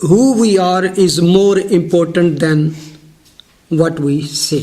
who we are is more important than what we say।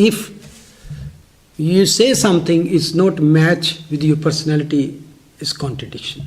if you say something is not match with your personality is contradiction।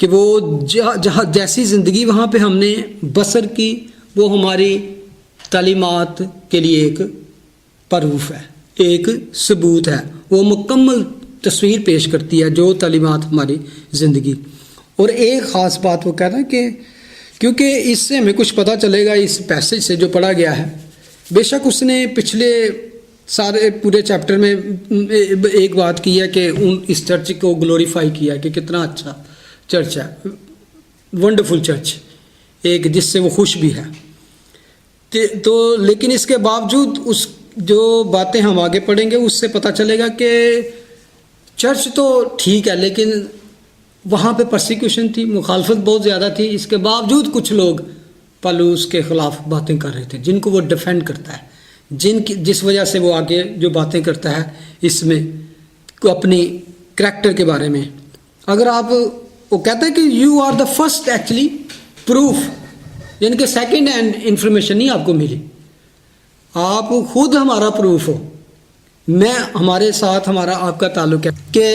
کہ وہ جہاں جیسی زندگی وہاں پہ ہم نے بسر کی وہ ہماری تعلیمات کے لیے ایک پروف ہے، ایک ثبوت ہے، وہ مکمل تصویر پیش کرتی ہے جو تعلیمات ہماری زندگی۔ اور ایک خاص بات وہ کہتا ہے کہ کیونکہ اس سے ہمیں کچھ پتہ چلے گا اس پیسج سے جو پڑھا گیا ہے، بے شک اس نے پچھلے سارے پورے چیپٹر میں ایک بات کی ہے کہ اس چرچ کو گلوریفائی کیا کہ کتنا اچھا چرچ ہے، ونڈرفل چرچ، ایک جس سے وہ خوش بھی ہے۔ تو لیکن اس کے باوجود اس جو باتیں ہم آگے پڑھیں گے اس سے پتہ چلے گا کہ چرچ تو ٹھیک ہے لیکن وہاں پہ پرسیکیوشن تھی، مخالفت بہت زیادہ تھی، اس کے باوجود کچھ لوگ پالوس کے خلاف باتیں کر رہے تھے جن کو وہ ڈیفینڈ کرتا ہے، جس وجہ سے وہ آگے جو باتیں کرتا ہے اس میں اپنی کریکٹر کے بارے میں۔ اگر آپ وہ کہتا ہے کہ you are the first actually proof, یعنی کہ سیکنڈ ہینڈ انفارمیشن نہیں آپ کو ملی، آپ خود ہمارا پروف ہو، ہمارے ساتھ ہمارا آپ کا تعلق ہے کہ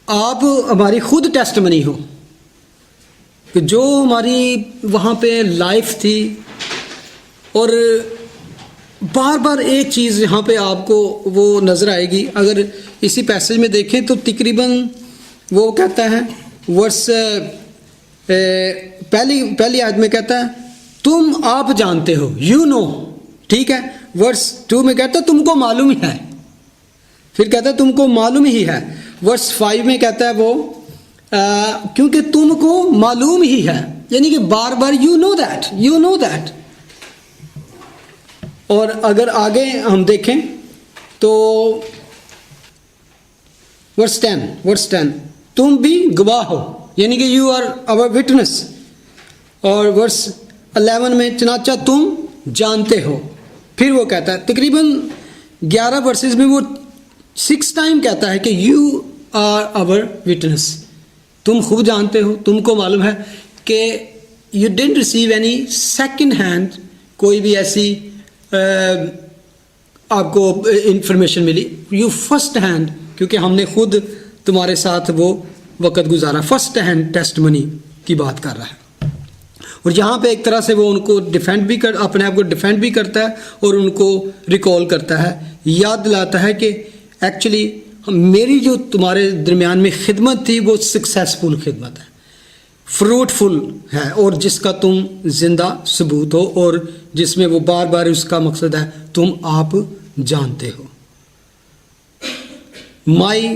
آپ ہماری خود ٹیسٹمنی ہو کہ جو ہماری وہاں پہ لائف تھی۔ اور بار بار ایک چیز یہاں پہ آپ کو وہ نظر آئے گی، اگر اسی پیسج میں دیکھیں تو تقریباً وہ کہتا ہے ورس پہلی آیت میں کہتا ہے تم آپ جانتے ہو، یو نو، ٹھیک ہے۔ ورس 2 میں کہتا ہے تم کو معلوم ہی ہے، پھر کہتا ہے تم کو معلوم ہی ہے۔ ورس 5 میں کہتا ہے وہ کیونکہ تم کو معلوم ہی ہے، یعنی کہ بار بار یو نو دیٹ۔ اور اگر آگے ہم دیکھیں تو ورس 10 تم بھی گواہ ہو، یعنی کہ یو آر آور وٹنس۔ اور ورس 11 میں چنانچہ تم جانتے ہو، پھر وہ کہتا ہے تقریباً 11 ورسز میں وہ 6 ٹائم کہتا ہے کہ یو آر آور وٹنس، تم خوب جانتے ہو، تم کو معلوم ہے کہ you didn't receive any second hand کوئی بھی ایسی آپ کو انفارمیشن ملی، یو فرسٹ ہینڈ، کیونکہ ہم نے خود تمہارے ساتھ وہ وقت گزارا، فرسٹ ہینڈ ٹیسٹمنی کی بات کر رہا ہے۔ اور یہاں پہ ایک طرح سے وہ ان کو ڈیفینڈ بھی اپنے آپ کو ڈیفینڈ بھی کرتا ہے اور ان کو ریکال کرتا ہے، یاد دلاتا ہے کہ ایکچولی میری جو تمہارے درمیان میں خدمت تھی وہ سکسیسفل خدمت ہے، فروٹفل ہے، اور جس کا تم زندہ ثبوت ہو، اور جس میں وہ بار بار اس کا مقصد ہے تم آپ جانتے ہو۔ مائی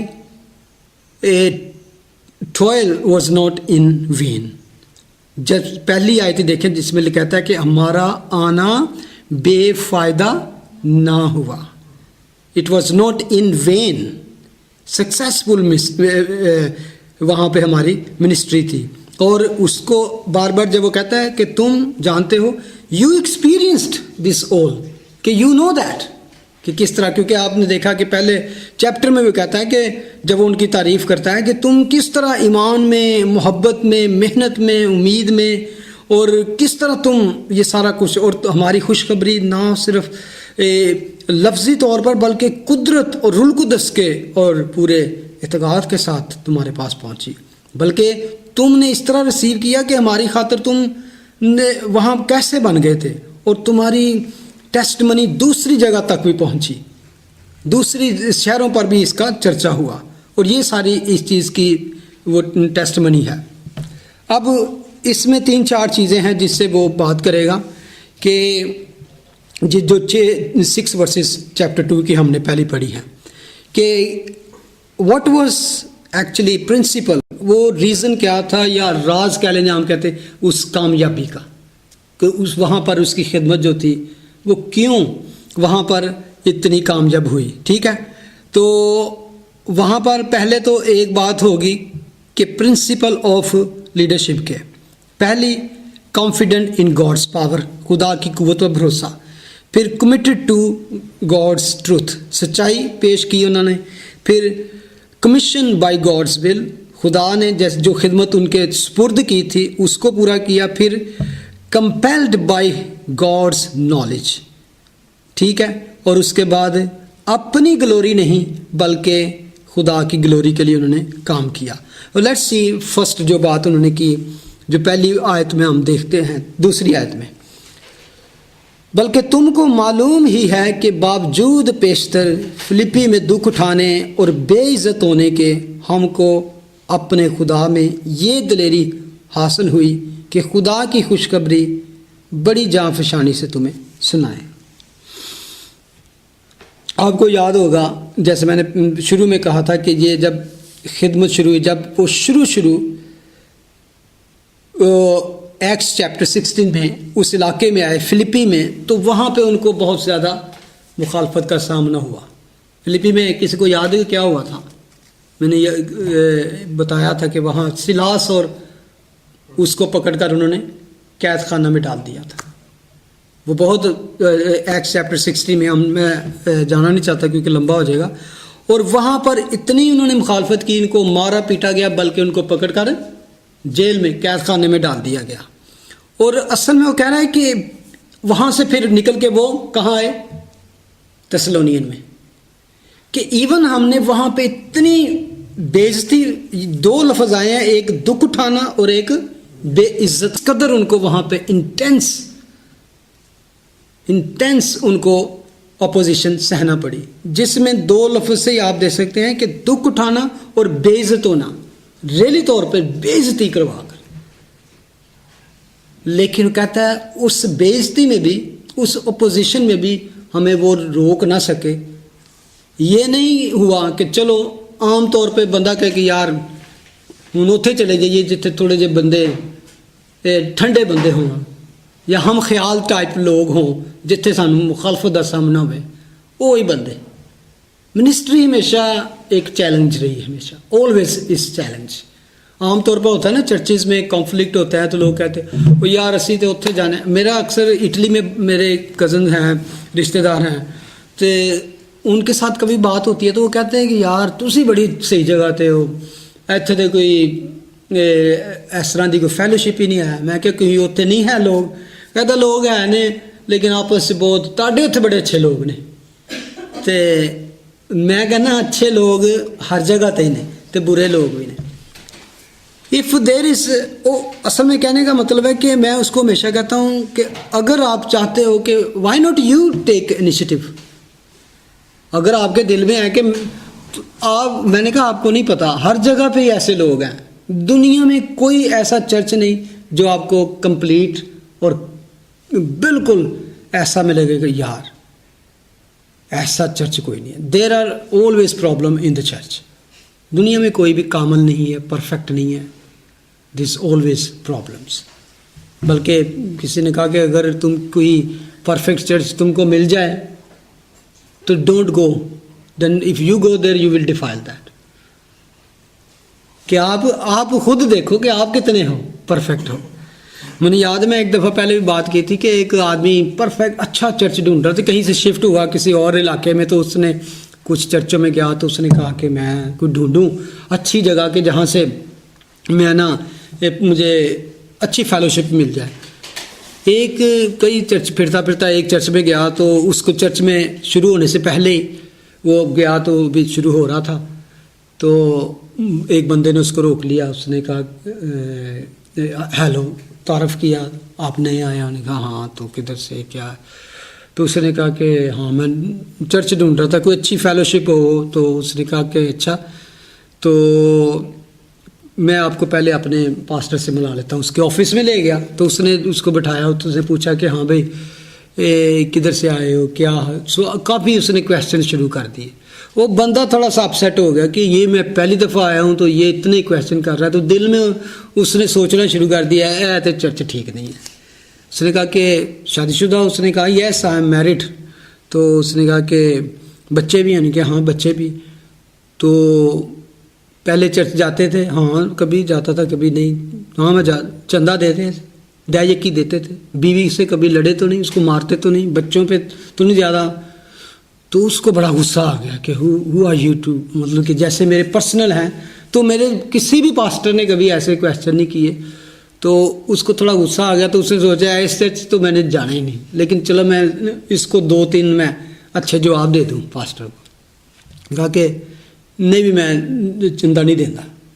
ٹوائل واز ناٹ ان وین، جب پہلی آیت دیکھیں جس میں کہتا ہے کہ ہمارا آنا بے فائدہ نہ ہوا، it was not in when, successful وہاں پہ ہماری منسٹری تھی۔ اور اس کو بار بار جب وہ کہتا ہے کہ تم جانتے ہو، یو ایکسپیرینسڈ دس آل، کہ یو نو دیٹ، کہ کس طرح، کیونکہ آپ نے دیکھا کہ پہلے چیپٹر میں وہ کہتا ہے کہ جب وہ ان کی تعریف کرتا ہے کہ تم کس طرح ایمان میں، محبت میں، محنت میں، امید میں، اور کس طرح تم یہ سارا کچھ، اور ہماری خوشخبری نہ صرف لفظی طور پر بلکہ قدرت اور روح القدس کے اور پورے اعتقاد کے ساتھ تمہارے پاس پہنچی، بلکہ تم نے اس طرح ریسیو کیا کہ ہماری خاطر تم نے وہاں کیسے بن گئے تھے، اور تمہاری ٹیسٹ منی دوسری جگہ تک بھی پہنچی، دوسری شہروں پر بھی اس کا چرچا ہوا، اور یہ ساری اس چیز کی وہ ٹیسٹ منی ہے۔ اب اس میں 3-4 چیزیں ہیں جس سے وہ بات کرے گا کہ جو 6 ورسز چیپٹر 2 کی ہم نے پہلی پڑھی ہیں کہ واٹ واز ایکچولی پرنسپل، وہ ریزن کیا تھا یا راز کہہ لیں ہم کہتے اس کامیابی کا، کہ اس وہاں پر اس کی خدمت جو تھی وہ کیوں وہاں پر اتنی کامیاب ہوئی، ٹھیک ہے۔ تو وہاں پر پہلے تو ایک بات ہوگی کہ پرنسپل آف لیڈرشپ کے، پہلی کانفیڈنٹ ان گاڈس پاور، خدا کی قوت پر بھروسہ، پھر کمیٹڈ ٹو گاڈس ٹروتھ، سچائی پیش کی انہوں نے، پھر کمیشن بائی گاڈس ول، خدا نے جیسے جو خدمت ان کے سپرد کی تھی اس کو پورا کیا، پھر کمپیلڈ بائی گاڈس نالج، ٹھیک ہے، اور اس کے بعد اپنی گلوری نہیں بلکہ خدا کی گلوری کے لیے انہوں نے کام کیا۔ لیٹس سی فرسٹ جو بات انہوں نے کی جو پہلی آیت میں ہم دیکھتے ہیں، دوسری آیت میں، بلکہ تم کو معلوم ہی ہے کہ باوجود پیشتر فلپی میں دکھ اٹھانے اور بے عزت ہونے کے ہم کو اپنے خدا میں یہ دلیری حاصل ہوئی کہ خدا کی خوشخبری بڑی جاں فشانی سے تمہیں سنائیں۔ آپ کو یاد ہوگا جیسے میں نے شروع میں کہا تھا کہ یہ جب خدمت شروع ہوئی، جب وہ شروع ایکس چیپٹر 16 میں اس علاقے میں آئے فلپی میں، تو وہاں پہ ان کو بہت زیادہ مخالفت کا سامنا ہوا۔ فلپی میں کسی کو یاد ہے کیا ہوا تھا؟ میں نے یہ بتایا تھا کہ وہاں سلاس اور اس کو پکڑ کر انہوں نے قید خانہ میں ڈال دیا تھا۔ وہ بہت ایکس چیپٹر 60 میں میں جانا نہیں چاہتا کیونکہ لمبا ہو جائے گا، اور وہاں پر اتنی انہوں نے مخالفت کی، ان کو مارا پیٹا گیا، بلکہ ان کو پکڑ کر جیل میں قید خانے میں ڈال دیا گیا۔ اور اصل میں وہ کہہ رہا ہے کہ وہاں سے پھر نکل کے وہ کہاں آئے؟ تسلونین میں، کہ ایون ہم نے وہاں پہ اتنی بے عزتی، دو لفظ آئے ہیں، ایک دکھ اٹھانا اور ایک بے عزت، قدر ان کو وہاں پہ انٹینس ان کو اپوزیشن سہنا پڑی، جس میں دو لفظ سے آپ دیکھ سکتے ہیں کہ دکھ اٹھانا اور بے عزت ہونا، ریلی طور پہ بے عزتی کروا کر۔ لیکن کہتا ہے اس بے عزتی میں بھی، اس اپوزیشن میں بھی ہمیں وہ روک نہ سکے۔ یہ نہیں ہوا کہ چلو عام طور پہ بندہ کہے کہ یار ہوں اتنے چلے جائیے جتنے تھوڑے جے بندے ٹھنڈے بندے ہوں، یا ہم خیال ٹائپ لوگ ہوں جتنے سانوں مخالفت کا سامنا ہوئے، وہی بندے۔ منسٹری ہمیشہ ایک چیلنج رہی ہے، ہمیشہ آلویز اس چیلنج۔ عام طور پہ ہوتا ہے نا چرچز میں کانفلکٹ ہوتا ہے تو لوگ کہتے ہیں وہ یار اسی تو اتنے جانا ہے۔ میرا اکثر اٹلی میں میرے کزن ہیں، رشتہ دار ہیں، تو ان کے ساتھ کبھی بات ہوتی ہے تو وہ کہتے ہیں کہ یار تسی بڑی صحیح جگہ تے ہو، ایتھے تے کوئی اس طرح کی کوئی فیلوشپ ہی نہیں ہے۔ میں کہ کوئی اتنے نہیں ہے لوگ، کہتا لوگ ہیں نے لیکن آپس سے بہت تاڑے اتنے بڑے اچھے لوگ نے۔ تو میں کہنا اچھے لوگ ہر جگہ تے ہی نے تو برے لوگ بھی نے۔ اف دیر از، اصل میں کہنے کا مطلب ہے کہ میں اس کو ہمیشہ کہتا ہوں کہ اگر آپ چاہتے ہو کہ why not you take initiative, اگر آپ کے دل میں ہے کہ آپ، میں نے کہا آپ کو نہیں پتا، ہر جگہ پہ ایسے لوگ ہیں، دنیا میں کوئی ایسا چرچ نہیں جو آپ کو کمپلیٹ اور بالکل ایسا ملے گا کہ یار ایسا چرچ کوئی نہیں ہے۔ There are always problem in the church. دنیا میں کوئی بھی کامل نہیں ہے، پرفیکٹ نہیں ہے، دس آلویز پرابلمس۔ بلکہ کسی نے کہا کہ اگر تم کوئی پرفیکٹ چرچ تم کو مل جائے تو don't go, then if you go there you will defile that. کہ آپ خود دیکھو کہ آپ کتنے ہو، پرفیکٹ ہو۔ مجھے یاد ہے میں ایک دفعہ پہلے بھی بات کی تھی کہ ایک آدمی پرفیکٹ اچھا چرچ ڈھونڈ رہا تھا، کہیں سے شفٹ ہوا کسی اور علاقے میں، تو اس نے کچھ چرچوں میں گیا تو اس نے کہا کہ میں کوئی ڈھونڈوں اچھی جگہ کہ جہاں سے میں نا مجھے اچھی فیلوشپ مل جائے۔ کئی چرچ پھرتا ایک چرچ میں گیا تو اس کو چرچ میں شروع ہونے سے پہلے وہ گیا تو بھی شروع ہو رہا تھا، تو ایک بندے نے اس کو روک لیا، اس نے کہا ہیلو، تعارف کیا، آپ نئے آئے؟ انہوں نے کہا ہاں، تو کدھر سے کیا ہے؟ تو اس نے کہا کہ ہاں میں چرچ ڈھونڈ رہا تھا کوئی اچھی فیلوشپ ہو۔ تو اس نے کہا کہ اچھا، تو میں آپ کو پہلے اپنے پاسٹر سے ملا لیتا ہوں۔ اس کے آفس میں لے گیا تو اس نے اس کو بٹھایا، تو اس نے پوچھا کہ ہاں بھائی کدھر سے آئے ہو، کیا؟ کافی اس نے کویسچن شروع کر دیے۔ وہ بندہ تھوڑا سا اپسیٹ ہو گیا کہ یہ میں پہلی دفعہ آیا ہوں تو یہ اتنے کویسچن کر رہا ہے، تو دل میں اس نے سوچنا شروع کر دیا ہے تو چرچ ٹھیک نہیں ہے۔ اس نے کہا کہ شادی شدہ؟ اس نے کہا یس آئی ایم میرڈ۔ تو اس نے کہا کہ بچے بھی ہیں؟ کہ ہاں بچے بھی۔ تو پہلے چرچ جاتے تھے؟ ہاں کبھی جاتا تھا کبھی نہیں۔ ہاں میں چندہ دیتے دیا یکی دیتے تھے۔ بیوی سے کبھی لڑے تو نہیں، اس کو مارتے تو نہیں، بچوں پہ تو نہیں زیادہ؟ تو اس کو بڑا غصہ آ گیا کہ ہو آر یو ٹو، مطلب کہ جیسے میرے پرسنل ہیں، تو میرے کسی بھی پاسٹر نے کبھی ایسے کویسچن نہیں کیے۔ تو اس کو تھوڑا غصہ آ گیا، تو اس نے سوچا اس چرچ تو میں نے جانا ہی نہیں، لیکن چلو میں اس کو 2-3 میں اچھے جواب دے دوں پاسٹر کو۔ کہا کہ نہیں بھی میں چندہ نہیں دینا،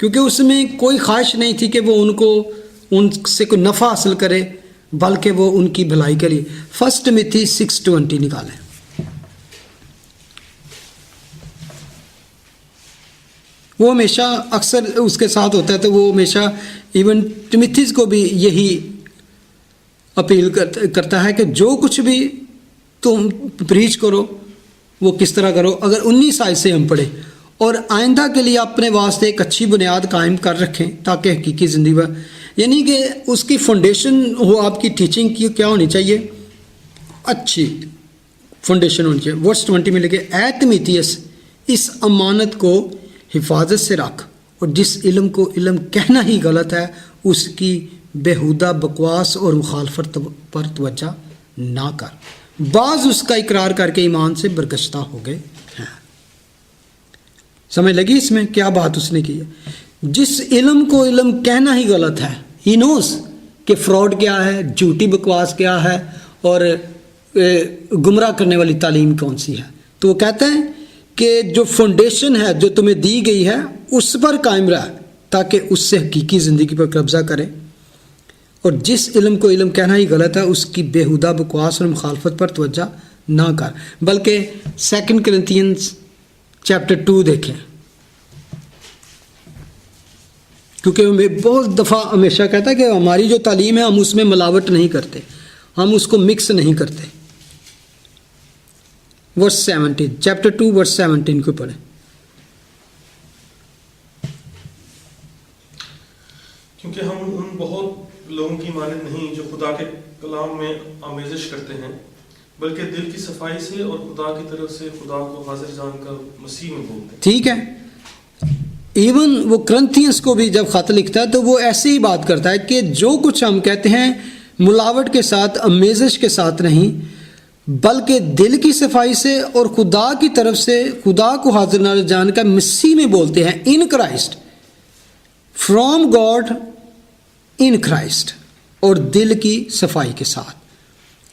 کیونکہ اس میں کوئی خواہش نہیں تھی کہ وہ ان سے کوئی نفع حاصل کرے، بلکہ وہ ان کی بھلائی کے لیے۔ 1 ٹموتھی 6:20 نکالیں۔ وہ ہمیشہ اکثر اس کے ساتھ ہوتا ہے، تو وہ ہمیشہ ایون ٹموتھیز کو بھی یہی اپیل کرتا ہے کہ جو کچھ بھی تم پریچ کرو وہ کس طرح کرو۔ اگر 19 آیت سے ہم پڑھیں، اور آئندہ کے لیے اپنے واسطے ایک اچھی بنیاد قائم کر رکھیں تاکہ حقیقی زندگی، یعنی کہ اس کی فاؤنڈیشن ہو، آپ کی ٹیچنگ کی کیا ہونی چاہیے؟ اچھی فاؤنڈیشن ہونی چاہیے۔ ورس 20 میں لکھے، اے تیموتھیوس اس امانت کو حفاظت سے رکھ، اور جس علم کو علم کہنا ہی غلط ہے اس کی بےہودہ بکواس اور مخالفت پر توجہ نہ کر۔ بعض اس کا اقرار کر کے ایمان سے برگشتہ ہو گئے ہیں۔ سمجھ لگی اس میں کیا بات اس نے کی ہے؟ جس علم کو علم کہنا ہی غلط ہے، ہی نوز کہ فراڈ کیا ہے، جھوٹی بکواس کیا ہے، اور گمراہ کرنے والی تعلیم کون سی ہے، تو وہ کہتے ہیں کہ جو فاؤنڈیشن ہے جو تمہیں دی گئی ہے اس پر قائم رہ تاکہ اس سے حقیقی زندگی پر قبضہ کرے، اور جس علم کو علم کہنا ہی غلط ہے اس کی بےہودہ بکواس اور مخالفت پر توجہ نہ کر، بلکہ 2 کرنتھینز چیپٹر 2 دیکھیں، کیونکہ میں بہت دفعہ ہمیشہ کہتا ہے کہ ہماری جو تعلیم ہے ہم اس میں ملاوٹ نہیں کرتے، ہم اس کو مکس نہیں کرتے۔ ورس 17 چیپٹر 2 ورس 17 کو پڑھیں۔ کیونکہ ہم ان بہت لوگوں کی مانند نہیں جو خدا کے کلام میں آمیزش کرتے ہیں، بلکہ دل کی صفائی سے اور خدا کی طرف سے خدا کو حاضر جان کر مسیح میں بولتے ہیں۔ ٹھیک ہے، ایون وہ کرنتھینس کو بھی جب خط لکھتا ہے تو وہ ایسی ہی بات کرتا ہے کہ جو کچھ ہم کہتے ہیں ملاوٹ کے ساتھ، آمیزش کے ساتھ نہیں، بلکہ دل کی صفائی سے اور خدا کی طرف سے خدا کو حاضر نہ جان کر مسیح میں بولتے ہیں، in Christ, from God in Christ, اور دل کی صفائی کے ساتھ۔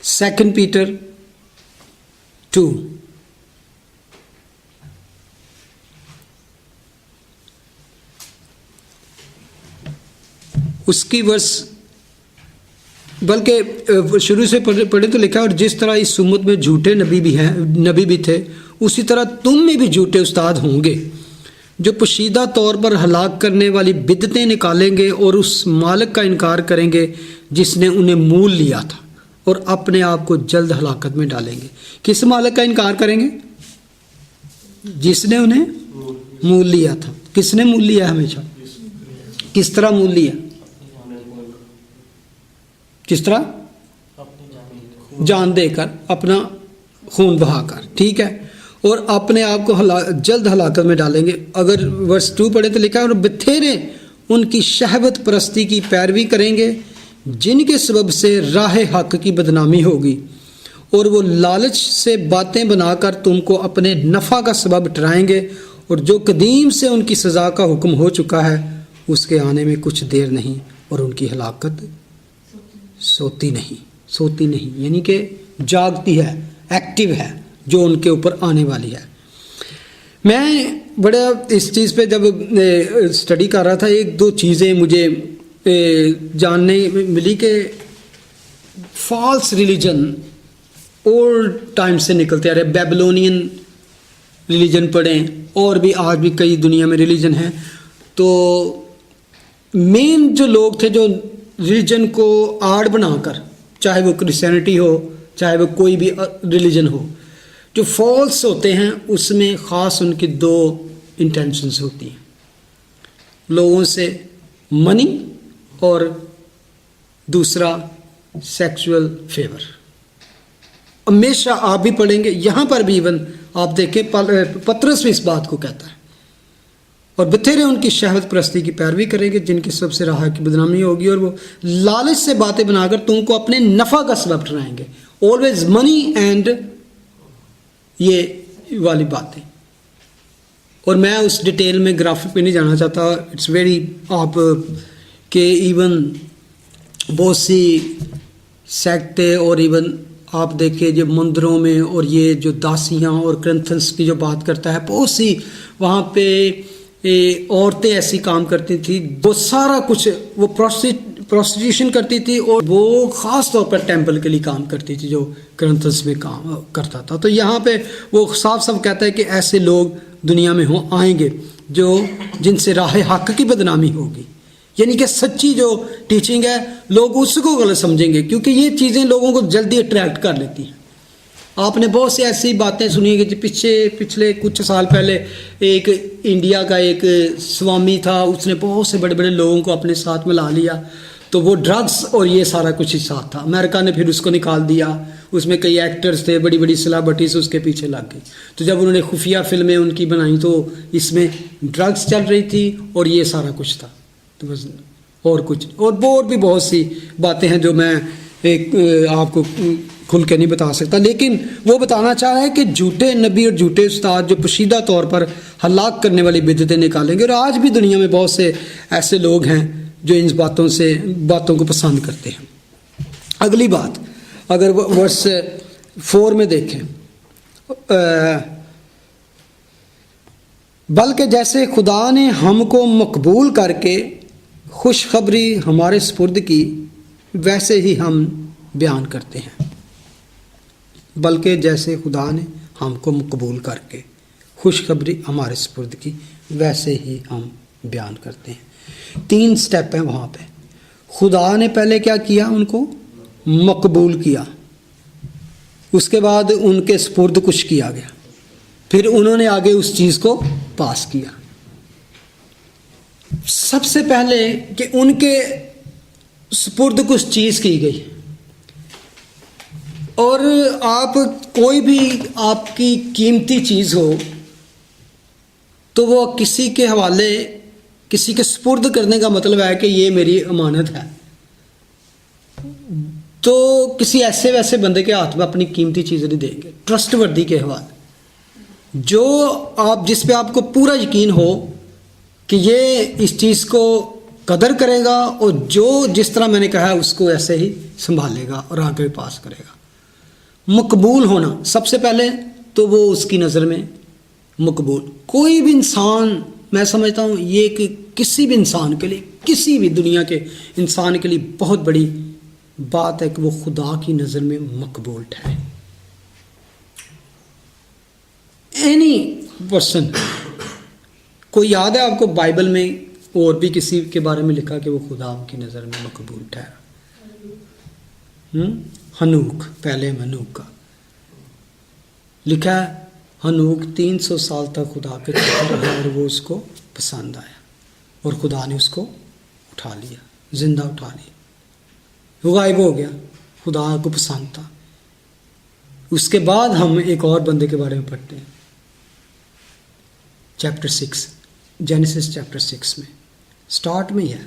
2 پیٹر 2 اس کی ورس، بلکہ شروع سے پڑھے تو لکھا، اور جس طرح اس امت میں جھوٹے نبی بھی تھے اسی طرح تم میں بھی جھوٹے استاد ہوں گے جو پوشیدہ طور پر ہلاک کرنے والی بدعتیں نکالیں گے اور اس مالک کا انکار کریں گے جس نے انہیں مول لیا تھا، اور اپنے آپ کو جلد ہلاکت میں ڈالیں گے۔ کس مالک کا انکار کریں گے؟ جس نے انہیں مول لیا تھا۔ کس نے مول لیا ہمیشہ؟ کس طرح مول لیا؟ کس طرح؟ جان دے کر، اپنا خون بہا کر، ٹھیک ہے، اور اپنے آپ کو جلد ہلاکت میں ڈالیں گے۔ اگر ورس 2 پڑھے تو لکھا ہے، اور بتھیرے ان کی شہوت پرستی کی پیروی کریں گے جن کے سبب سے راہ حق کی بدنامی ہوگی، اور وہ لالچ سے باتیں بنا کر تم کو اپنے نفع کا سبب ٹھہرائیں گے، اور جو قدیم سے ان کی سزا کا حکم ہو چکا ہے اس کے آنے میں کچھ دیر نہیں، اور ان کی ہلاکت سوتی نہیں، یعنی کہ جاگتی ہے، ایکٹیو ہے، جو ان کے اوپر آنے والی ہے۔ میں بڑا اس چیز پہ جب اسٹڈی کر رہا تھا، 1-2 چیزیں مجھے جاننے ملی کہ فالس ریلیجن اولڈ ٹائم سے نکلتے آ رہے، بیبلونین ریلیجن پڑھیں، اور بھی آج بھی کئی دنیا میں ریلیجن ہیں، تو مین جو لوگ تھے جو ریلیجن کو آڑ بنا کر، چاہے وہ کرسچینٹی ہو چاہے وہ کوئی بھی ریلیجن ہو، جو فالس ہوتے ہیں اس میں خاص ان کی 2 انٹینشنز ہوتی ہیں، لوگوں سے منی اور دوسرا سیکسول فیور۔ ہمیشہ آپ بھی پڑھیں گے، یہاں پر بھی ایون آپ دیکھیں پطرس بھی اس بات کو کہتا ہے، اور بتھیرے ان کی شہوت پرستی کی پیروی کریں گے جن کی سب سے راہ کی بدنامی ہوگی، اور وہ لالچ سے باتیں بنا کر تم کو اپنے نفع کا سبب ٹھہرائیں گے، آلویز منی اینڈ یہ والی باتیں۔ اور میں اس ڈیٹیل میں گرافک پہ نہیں جانا چاہتا، اٹس ویری آپ کہ ایون بہت سی سیکٹیں، اور ایون آپ دیکھیں جو مندروں میں، اور یہ جو داسیاں اور کرنتھنس کی جو بات کرتا ہے، بہت سی وہاں پہ عورتیں ایسی کام کرتی تھیں، وہ سارا کچھ وہ پروسٹیٹیوشن کرتی تھی، اور وہ خاص طور پر ٹیمپل کے لیے کام کرتی تھی جو کرنتھس میں کام کرتا تھا. تو یہاں پہ وہ صاف صاف کہتا ہے کہ ایسے لوگ دنیا میں آئیں گے جو جن سے راہ حق کی بدنامی ہوگی. یعنی کہ سچی جو ٹیچنگ ہے لوگ اس کو غلط سمجھیں گے، کیونکہ یہ چیزیں لوگوں کو جلدی اٹریکٹ کر لیتی ہیں. آپ نے بہت سی ایسی باتیں سنی ہیں کہ پچھلے کچھ سال پہلے ایک انڈیا کا ایک سوامی تھا، اس نے بہت سے بڑے بڑے لوگوں کو اپنے ساتھ ملا لیا، تو وہ ڈرگس اور یہ سارا کچھ ہی ساتھ تھا. امریکہ نے پھر اس کو نکال دیا، اس میں کئی ایکٹرز تھے، بڑی بڑی سیلیبریٹیز اس کے پیچھے لگ گئی. تو جب انہوں نے خفیہ فلمیں ان کی بنائیں تو اس میں ڈرگس چل رہی تھی اور یہ سارا کچھ تھا. تو بس اور کچھ اور بھی بہت سی باتیں ہیں جو میں آپ کو کھل کے نہیں بتا سکتا، لیکن وہ بتانا چاہ رہا ہے کہ جھوٹے نبی اور جھوٹے استاد جو پوشیدہ طور پر ہلاک کرنے والی بدعتیں نکالیں گے. اور آج بھی دنیا میں بہت سے ایسے لوگ ہیں جو ان باتوں کو پسند کرتے ہیں. اگلی بات اگر ورس 4 میں دیکھیں، بلکہ جیسے خدا نے ہم کو مقبول کر کے خوشخبری ہمارے سپرد کی ویسے ہی ہم بیان کرتے ہیں. بلکہ جیسے خدا نے ہم کو مقبول کر کے خوشخبری ہمارے سپرد کی ویسے ہی ہم بیان کرتے ہیں. 3 سٹیپ ہیں وہاں پہ. خدا نے پہلے کیا کیا؟ ان کو مقبول کیا، اس کے بعد ان کے سپرد کچھ کیا گیا، پھر انہوں نے آگے اس چیز کو پاس کیا. سب سے پہلے کہ ان کے سپرد کچھ چیز کی گئی. اور آپ کوئی بھی آپ کی قیمتی چیز ہو تو وہ کسی کے حوالے، کسی کے سپرد کرنے کا مطلب ہے کہ یہ میری امانت ہے. تو کسی ایسے ویسے بندے کے ہاتھ میں اپنی قیمتی چیزیں نہیں دیں گے. ٹرسٹ وردی کے حوالے، جو جس پہ آپ کو پورا یقین ہو کہ یہ اس چیز کو قدر کرے گا اور جو جس طرح میں نے کہا ہے اس کو ایسے ہی سنبھالے گا اور آگے پاس کرے گا. مقبول ہونا سب سے پہلے تو وہ اس کی نظر میں مقبول. کوئی بھی انسان، میں سمجھتا ہوں یہ کہ کسی بھی انسان کے لیے، کسی بھی دنیا کے انسان کے لیے بہت بڑی بات ہے کہ وہ خدا کی نظر میں مقبول ٹھہرے. اینی پرسن، کوئی یاد ہے آپ کو بائبل میں اور بھی کسی کے بارے میں لکھا کہ وہ خدا کی نظر میں مقبول ٹھہرا؟ ہنوک، پہلے ہنوک کا لکھا ہے. ہنوک 300 سال تک خدا کے ساتھ رہا اور وہ اس کو پسند آیا اور خدا نے اس کو اٹھا لیا، زندہ اٹھا لیا. وہ غائب ہو گیا، خدا کو پسند تھا. اس کے بعد ہم ایک اور بندے کے بارے میں پڑھتے ہیں چیپٹر 6، جینیسس چیپٹر 6 میں سٹارٹ میں ہی ہے.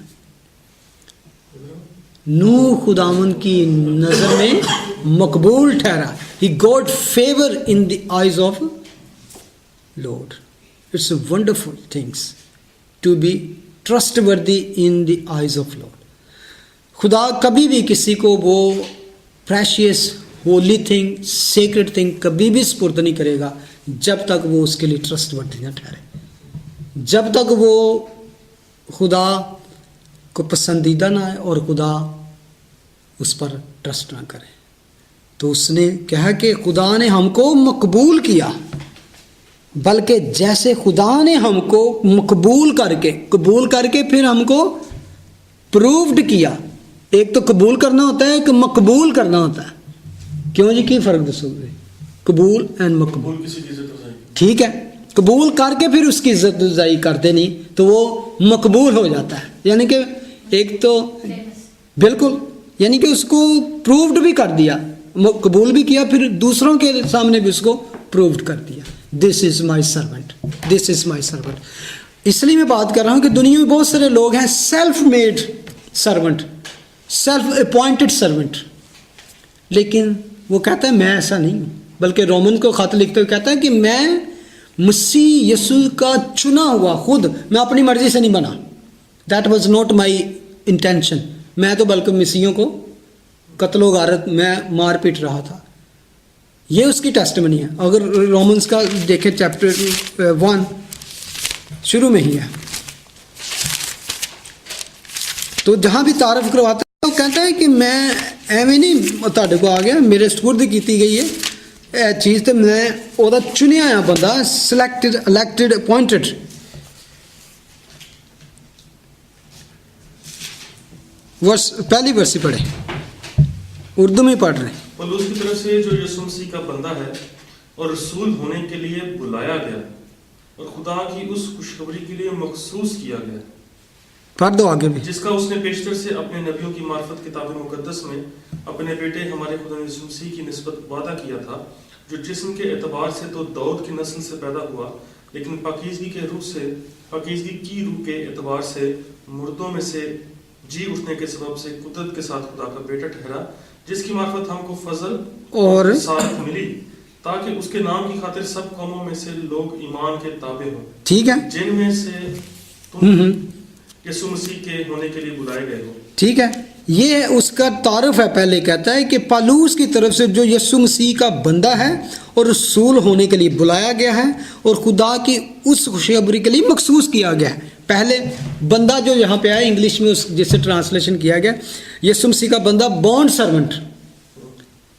نوح خداوند کی نظر میں مقبول ٹھہرا. He got favor in the eyes of Lord. It's a wonderful things to be trustworthy in the eyes of Lord. خدا کبھی بھی کسی کو وہ precious, holy thing, sacred thing کبھی بھی سپرد نہیں کرے گا جب تک وہ اس کے لیے trustworthy نہ ٹھہرے، جب تک وہ خدا کو پسندیدہ نہ ہے اور خدا اس پر ٹرسٹ نہ کرے. تو اس نے کہا کہ خدا نے ہم کو مقبول کیا، بلکہ جیسے خدا نے ہم کو مقبول کر کے پھر ہم کو پرووڈ کیا. ایک تو قبول کرنا ہوتا ہے، ایک مقبول کرنا ہوتا ہے. کیوں جی، کی فرق دسو گے؟ قبول اینڈ مقبول. ٹھیک ہے، قبول کر کے پھر اس کی عزت افزائی کرتے نہیں تو وہ مقبول ہو جاتا ہے. یعنی کہ ایک تو بالکل، یعنی کہ اس کو پرووڈ بھی کر دیا، قبول بھی کیا، پھر دوسروں کے سامنے بھی اس کو پرووڈ کر دیا. دس از مائی سرونٹ، دس از مائی سرونٹ. اس لیے میں بات کر رہا ہوں کہ دنیا میں بہت سارے لوگ ہیں self made servant, self appointed servant, لیکن وہ کہتا ہے میں ایسا نہیں ہوں. بلکہ رومن کو خط لکھتے ہوئے کہتا ہے کہ میں مسیح یسوع کا چنا ہوا، خود میں اپنی مرضی سے نہیں بنا. That was not my intention. میں تو بلکہ مسیحوں کو قتل و غارت میں مار پیٹ رہا تھا. یہ اس کی ٹیسٹمنی ہے. اگر رومنس کا دیکھیں چیپٹر 1 شروع میں ہی ہے. تو جہاں بھی تعارف کرواتا ہے وہ کہتا ہے کہ میں ایویں نہیں تہاڈے کو آ گیا, میرے سپرد کیتی گئی ہے یہ چیز, تو میں وہ چنیا ہوا بندہ, سلیکٹڈ, الیکٹڈ, اپوائنٹڈ. پہلی ورس ہی پڑھے, اردو میں پڑھ رہے ہیں. پولس کی طرف سے جو یسوع مسیح کا بندہ ہے اور رسول ہونے کے لیے بلایا گیا اور خدا کی اس خوشخبری کے لیے مخصوص کیا گیا, پڑھ دو آگے بھی. جس کا اس نے بیشتر سے اپنے نبیوں کی معرفت کتاب مقدس میں اپنے بیٹے ہمارے خدا یسوع مسیح کی نسبت وعدہ کیا تھا, جو جسم کے اعتبار سے تو داؤد کی نسل سے پیدا ہوا, لیکن پاکیزگی کی روح کے اعتبار سے مردوں میں سے جی اٹھنے کے سبب سے قدرت کے ساتھ خدا کا بیٹا ٹھہرا, جس کی معرفت ہم کو فضل اور سعادت ملی, تاکہ اس کے نام کی خاطر سب قوموں میں سے لوگ ایمان کے تابع ہوں, ٹھیک ہے, جن میں سے تم یسوع مسیح کے ہونے کے لیے بلائے گئے ہو. ٹھیک ہے, یہ اس کا تعارف ہے. پہلے کہتا ہے کہ پالوس کی طرف سے جو یسوع مسیح کا بندہ ہے اور رسول ہونے کے لیے بلایا گیا ہے اور خدا کی اس خوشخبری کے لیے مخصوص کیا گیا ہے. پہلے بندہ جو یہاں پہ آیا انگلش میں جس سے ٹرانسلیشن کیا گیا, یسوع مسیح کا بندہ بونڈ سرونٹ,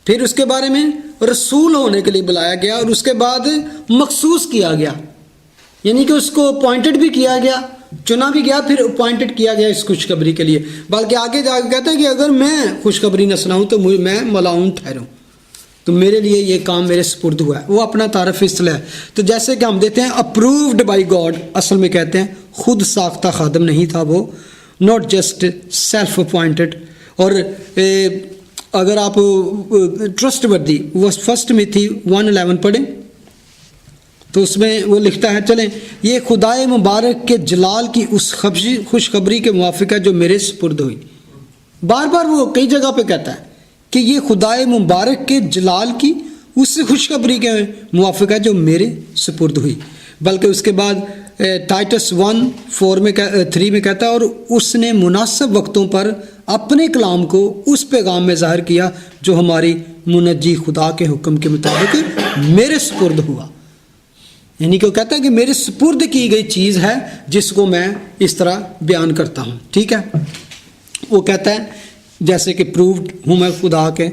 پھر اس کے بارے میں رسول ہونے کے لیے بلایا گیا اور اس کے بعد مخصوص کیا گیا, یعنی کہ اس کو اپوائنٹڈ بھی کیا گیا, چنا بھی گیا, پھر اپوائنٹڈ کیا گیا اس خوشخبری کے لیے. بلکہ آگے جا کے کہتا ہے کہ اگر میں خوشخبری نہ سناؤں تو میں ملعون ٹھہروں, تو میرے لیے یہ کام میرے سپرد ہوا ہے. وہ اپنا تعارف اس طرح ہے. تو جیسے کہ ہم دیتے ہیں اپرووڈ بائی گاڈ, اصل میں کہتے ہیں خود ساختہ خادم نہیں تھا وہ, ناٹ جسٹ سیلف اپوائنٹڈ. اور اگر آپ ٹرسٹ وردی, وہ فرسٹ میں تھی 1:11 پڑھیں تو اس میں وہ لکھتا ہے, چلیں یہ خدائے مبارک کے جلال کی اس خوشخبری کے موافق ہے جو میرے سپرد ہوئی. بار بار وہ کئی جگہ پہ کہتا ہے کہ یہ خدائے مبارک کے جلال کی اس خوشخبری کے موافق ہے جو میرے سپرد ہوئی. بلکہ اس کے بعد ٹائٹس 1:3 میں کہتا ہے, اور اس نے مناسب وقتوں پر اپنے کلام کو اس پیغام میں ظاہر کیا جو ہماری منجی خدا کے حکم کے مطابق میرے سپرد ہوا. یعنی کہ وہ کہتا ہے کہ میرے سپرد کی گئی چیز ہے جس کو میں اس طرح بیان کرتا ہوں. ٹھیک ہے, وہ کہتا ہے جیسے کہ پرووڈ ہوں میں خدا کے,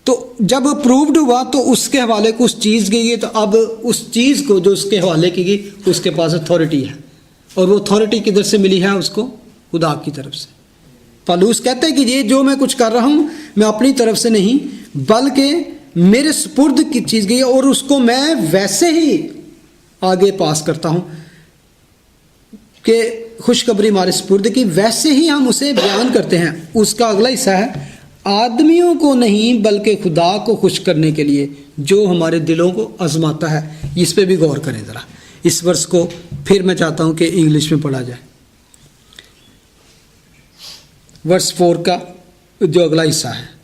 تو جب پرووڈ ہوا تو اس کے حوالے کو اس چیز کی گئی, تو اب اس چیز کو جو اس کے حوالے کی گئی اس کے پاس اتھارٹی ہے, اور وہ اتھارٹی کدھر سے ملی ہے اس کو, خدا کی طرف سے. پالوس کہتا ہے کہ یہ جو میں کچھ کر رہا ہوں میں اپنی طرف سے نہیں بلکہ میرے سپرد کی چیز گئی ہے, اور اس کو میں ویسے ہی آگے پاس کرتا ہوں کہ خوشخبری ہمارے سپرد کی ویسے ہی ہم اسے بیان کرتے ہیں. اس کا اگلا حصہ ہے, آدمیوں کو نہیں بلکہ خدا کو خوش کرنے کے لیے جو ہمارے دلوں کو آزماتا ہے. اس پہ بھی غور کریں ذرا. اس ورس کو پھر میں چاہتا ہوں کہ انگلش میں پڑھا جائے. ورس 4 کا جو اگلا حصہ ہے,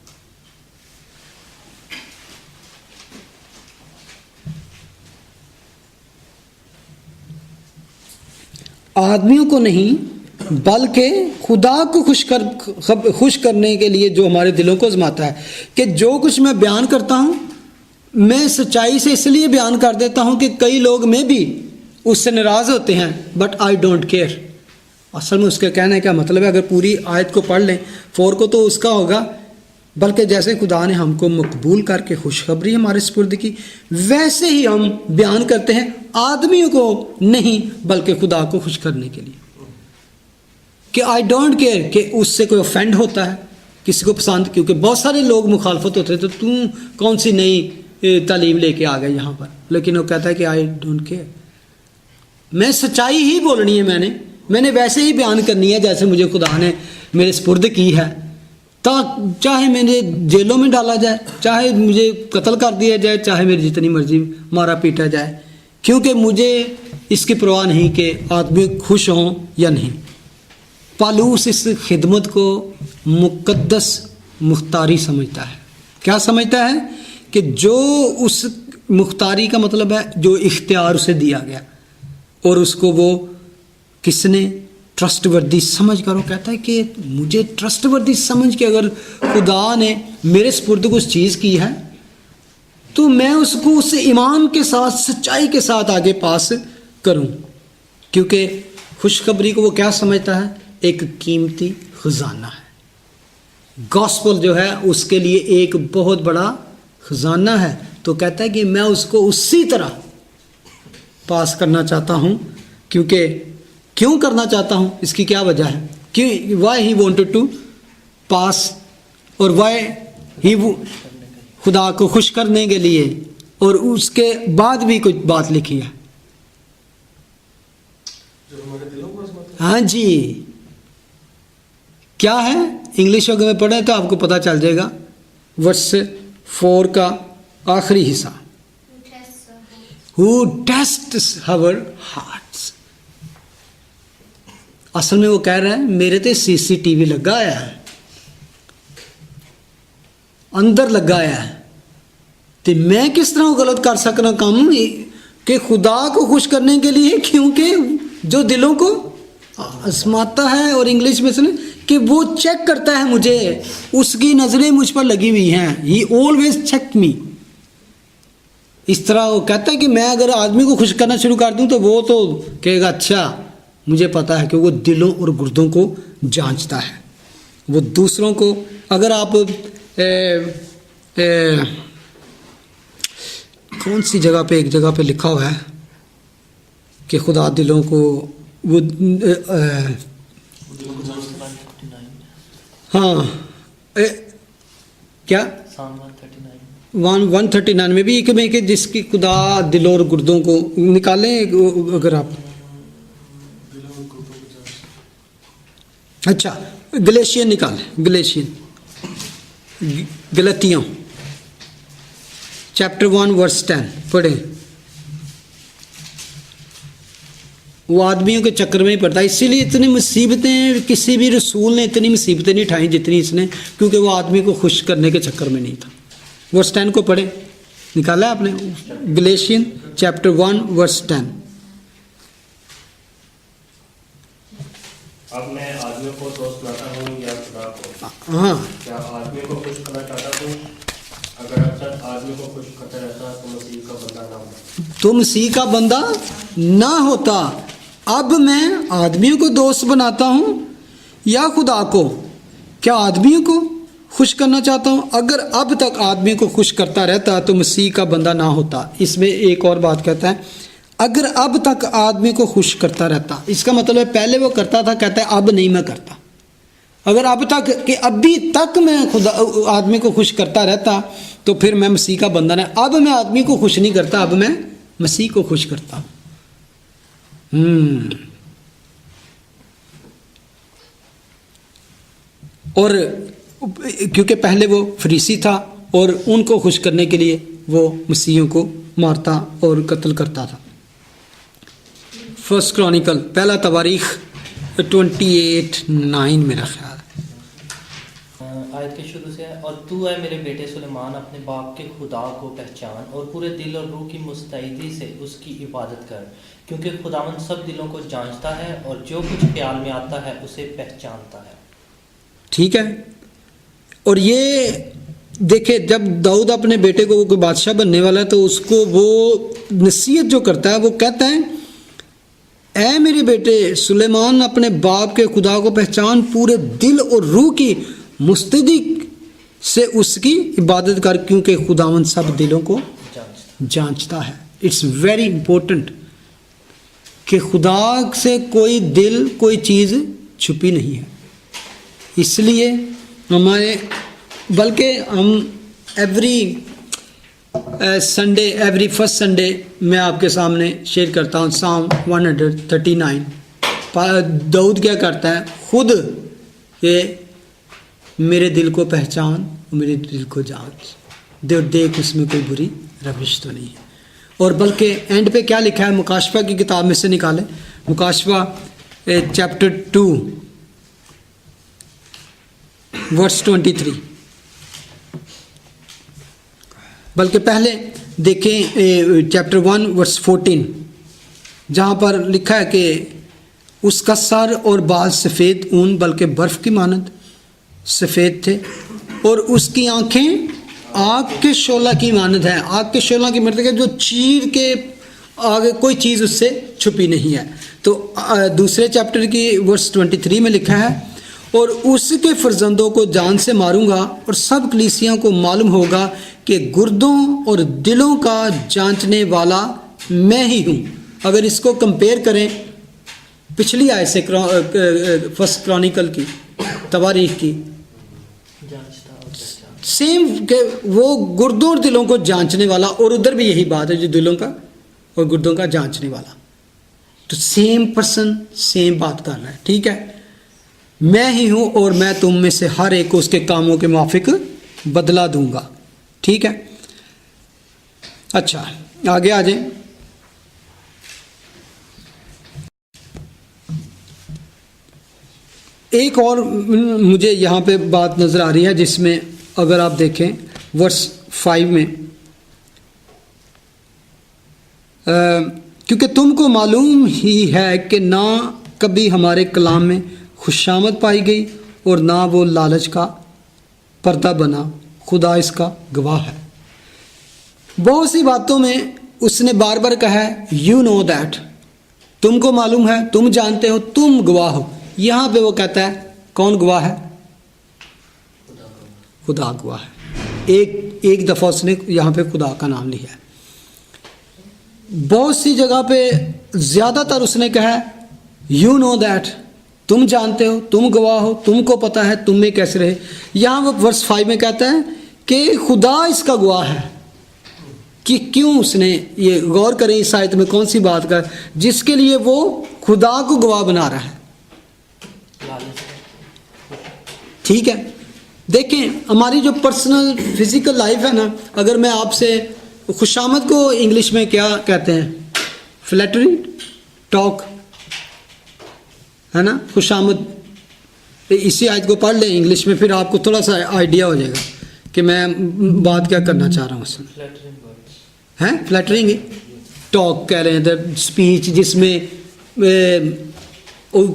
آدمیوں کو نہیں بلکہ خدا کو خوش کرنے کے لیے جو ہمارے دلوں کو آزماتا ہے. کہ جو کچھ میں بیان کرتا ہوں میں سچائی سے اس لیے بیان کر دیتا ہوں کہ کئی لوگ میں بھی اس سے ناراض ہوتے ہیں, بٹ آئی ڈونٹ کیئر. اصل میں اس کے کہنے کا مطلب ہے, اگر پوری آیت کو پڑھ لیں 4 کو تو اس کا ہوگا, بلکہ جیسے خدا نے ہم کو مقبول کر کے خوشخبری ہمارے سپرد کی ویسے ہی ہم بیان کرتے ہیں, آدمیوں کو نہیں بلکہ خدا کو خوش کرنے کے لیے. کہ آئی ڈونٹ کیئر کہ اس سے کوئی offend ہوتا ہے, کسی کو پسند, کیونکہ بہت سارے لوگ مخالفت ہوتے ہیں تو تم کون سی نئی تعلیم لے کے آ گئے یہاں پر. لیکن وہ کہتا ہے کہ آئی ڈونٹ کیئر, میں سچائی ہی بولنی ہے, میں نے ویسے ہی بیان کرنی ہے جیسے مجھے خدا نے میرے سپرد کی ہے. چاہے مجھے جیلوں میں ڈالا جائے, چاہے مجھے قتل کر دیا جائے, چاہے میری جتنی مرضی مارا پیٹا جائے, کیونکہ مجھے اس کی پرواہ نہیں کہ آدمی خوش ہوں یا نہیں. پالوس اس خدمت کو مقدس مختاری سمجھتا ہے. کیا سمجھتا ہے؟ کہ جو اس مختاری کا مطلب ہے جو اختیار اسے دیا گیا, اور اس کو وہ کس نے ٹرسٹ وردی سمجھ کر, وہ کہتا ہے کہ مجھے ٹرسٹ وردی سمجھ کے اگر خدا نے میرے سپرد کو اس چیز کی ہے تو میں اس کو اس ایمان کے ساتھ سچائی کے ساتھ آگے پاس کروں. کیونکہ خوشخبری کو وہ کیا سمجھتا ہے؟ ایک قیمتی خزانہ ہے. گاسپل جو ہے اس کے لیے ایک بہت بڑا خزانہ ہے. تو کہتا ہے کہ میں اس کو اسی طرح پاس کرنا چاہتا ہوں. کیوں کرنا چاہتا ہوں؟ اس کی کیا وجہ ہے؟ Why he wanted to pass, اور وائی ہی خدا کو خوش کرنے کے لیے. اور اس کے بعد بھی کچھ بات لکھی ہے. ہاں جی، کیا ہے؟ انگلش میں پڑھیں تو آپ کو پتہ چل جائے گا. ورس 4 کا آخری حصہ، Who tests our hearts. اصل میں وہ کہہ رہا ہے میرے تے CCTV لگا آیا ہے، اندر لگا آیا ہے، تو میں کس طرح غلط کر سکنا کام کہ خدا کو خوش کرنے کے لیے، کیونکہ جو دلوں کو آزماتا ہے، اور انگلش میں سنیں کہ وہ چیک کرتا ہے مجھے، اس کی نظریں مجھ پر لگی ہوئی ہیں. He always checked me. اس طرح وہ کہتا ہے کہ میں اگر آدمی کو خوش کرنا شروع کر دوں تو وہ تو کہے گا اچھا مجھے پتا ہے کہ وہ دلوں اور گردوں کو جانچتا ہے. وہ دوسروں کو، اگر آپ کون سی جگہ پہ، ایک جگہ پہ لکھا ہوا ہے کہ خدا دلوں کو وہ ہاں کیا 139 میں بھی ایک میں کہ جس کی خدا دلوں اور گردوں کو نکالیں. اگر آپ اچھا گلیشین نکالیں، گلتیوں چیپٹر 1 ورس 10 پڑھیں. وہ آدمیوں کے چکر میں ہی پڑتا ہے، اسی لیے اتنی مصیبتیں کسی بھی رسول نے اتنی مصیبتیں نہیں اٹھائیں جتنی اس نے، کیونکہ وہ آدمی کو خوش کرنے کے چکر میں نہیں تھا. ورس 10 کو پڑھیں، نکالا آپ نے؟ گلیشین چیپٹر 1 ورس 10. اب میں آدمیوں کو دوست بناتا ہوں یا خدا کو؟ ہاں، کیا آدمی کو خوش کرنا چاہتا ہوں؟ اگر اب تک آدمی کو خوش کرتا رہتا تو مسیح کا بندہ نہ ہوتا. تو مسیح کا بندہ نہ ہوتا. اب میں آدمیوں کو دوست بناتا ہوں یا خدا کو؟ کیا آدمیوں کو خوش کرنا چاہتا ہوں؟ اگر اب تک آدمی کو خوش کرتا رہتا تو مسیح کا بندہ نہ ہوتا. اس میں ایک اور بات کہتا ہے، اگر اب تک آدمی کو خوش کرتا رہتا، اس کا مطلب ہے پہلے وہ کرتا تھا، کہتا ہے اب نہیں میں کرتا. اگر اب تک کہ ابھی تک میں خدا آدمی کو خوش کرتا رہتا تو پھر میں مسیح کا بندہ نہیں. اب میں آدمی کو خوش نہیں کرتا، اب میں مسیح کو خوش کرتا ہوں. اور کیونکہ پہلے وہ فریسی تھا اور ان کو خوش کرنے کے لیے وہ مسیحیوں کو مارتا اور قتل کرتا تھا. فرسٹ کرونیکل پہلا تواریخ 28:9 میرا خیال ہے. آیت کے شروع سے ہے، اور تو اے میرے بیٹے سلیمان اپنے باپ کے خدا کو پہچان اور پورے دل اور روح کی مستعدی سے اس کی عبادت کر، کیونکہ خداوند سب دلوں کو جانچتا ہے اور جو کچھ خیال میں آتا ہے اسے پہچانتا ہے. ٹھیک ہے. اور یہ دیکھیں جب داؤد اپنے بیٹے کو کوئی بادشاہ بننے والا ہے تو اس کو وہ نصیحت جو کرتا ہے وہ کہتا ہے اے میرے بیٹے سلیمان اپنے باپ کے خدا کو پہچان، پورے دل اور روح کی مستعدی سے اس کی عبادت کر، کیونکہ خداوند سب دلوں کو جانچتا ہے. اٹس ویری امپورٹنٹ کہ خدا سے کوئی دل کوئی چیز چھپی نہیں ہے. اس لیے ہمارے بلکہ ہم every Sunday every first Sunday میں آپ کے سامنے شیئر کرتا ہوں سام 139. داؤد کیا کرتا ہے خود کہ میرے دل کو پہچان، میرے دل کو جانچ، دیکھ اس میں کوئی بری روش تو نہیں ہے. اور بلکہ اینڈ پہ کیا لکھا ہے مکاشفہ کی کتاب میں سے نکالیں، مکاشفہ چیپٹر 2 ورس 23. بلکہ پہلے دیکھیں چیپٹر 1 ورس 14 جہاں پر لکھا ہے کہ اس کا سر اور بال سفید اون بلکہ برف کی مانند سفید تھے، اور اس کی آنکھیں آگ کے شعلہ کی مانند ہیں. آگ کے شعلہ کی مانند جو چیر کے آگے کوئی چیز اس سے چھپی نہیں ہے. تو دوسرے چیپٹر کی ورس 23 میں لکھا ہے اور اس کے فرزندوں کو جان سے ماروں گا اور سب کلیسیوں کو معلوم ہوگا کہ گردوں اور دلوں کا جانچنے والا میں ہی ہوں. اگر اس کو کمپیئر کریں پچھلی آیت سے فرسٹ کرونیکل کی تواریخ کی جانچتا اور پہچان. سیم کہ وہ گردوں اور دلوں کو جانچنے والا, اور ادھر بھی یہی بات ہے جو دلوں کا اور گردوں کا جانچنے والا. تو سیم پرسن سیم بات کر رہا ہے. ٹھیک ہے, میں ہی ہوں اور میں تم میں سے ہر ایک کو اس کے کاموں کے موافق بدلہ دوں گا. ٹھیک ہے, اچھا آگے آ جائیں. ایک اور مجھے یہاں پہ بات نظر آ رہی ہے جس میں اگر آپ دیکھیں ورس 5 میں کیونکہ تم کو معلوم ہی ہے کہ نہ کبھی ہمارے کلام میں خوشامد پائی گئی اور نہ وہ لالچ کا پردہ بنا, خدا اس کا گواہ ہے. بہت سی باتوں میں اس نے بار بار کہا ہے یو نو دیٹ, تم کو معلوم ہے, تم جانتے ہو, تم گواہ ہو. یہاں پہ وہ کہتا ہے کون گواہ ہے؟ خدا گواہ ہے. ایک دفعہ اس نے یہاں پہ خدا کا نام لیا ہے. بہت سی جگہ پہ زیادہ تر اس نے کہا یو نو دیٹ, تم جانتے ہو, تم گواہ ہو, تم کو پتہ ہے, تم میں کیسے رہے. یہاں وہ ورس 5 میں کہتا ہے کہ خدا اس کا گواہ ہے. کہ کیوں اس نے یہ غور کریں اس آیت میں کون سی بات کا جس کے لیے وہ خدا کو گواہ بنا رہا ہے. ٹھیک ہے, دیکھیں ہماری جو پرسنل فزیکل لائف ہے نا, اگر میں آپ سے خوشامد کو انگلش میں کیا کہتے ہیں؟ فلیٹری ٹاک ہے نا. خوشامد اسی آیت کو پڑھ لیں انگلش میں, پھر آپ کو تھوڑا سا آئیڈیا ہو جائے گا کہ میں بات کیا کرنا چاہ رہا ہوں. اس میں ہے فلیٹرنگ ٹاک کہہ رہے ہیں, اسپیچ جس میں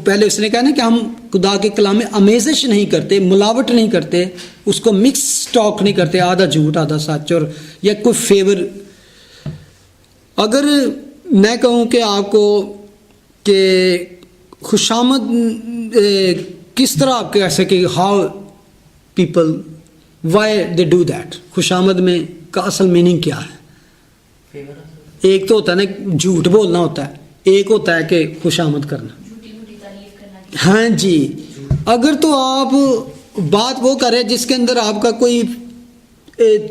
پہلے اس نے کہا نا کہ ہم خدا کے کلام میں امیزش نہیں کرتے, ملاوٹ نہیں کرتے, اس کو مکس ٹاک نہیں کرتے, آدھا جھوٹ آدھا سچ اور یا کوئی فیور. اگر میں کہوں کہ آپ کو کہ خوشامد کس طرح آپ کہہ سکیں how people why they do that, خوشامد میں کا اصل میننگ کیا ہے؟ ایک تو ہوتا ہے نا جھوٹ بولنا ہوتا ہے, ایک ہوتا ہے کہ خوشامد کرنا. ہاں جی, اگر تو آپ بات وہ کریں جس کے اندر آپ کا کوئی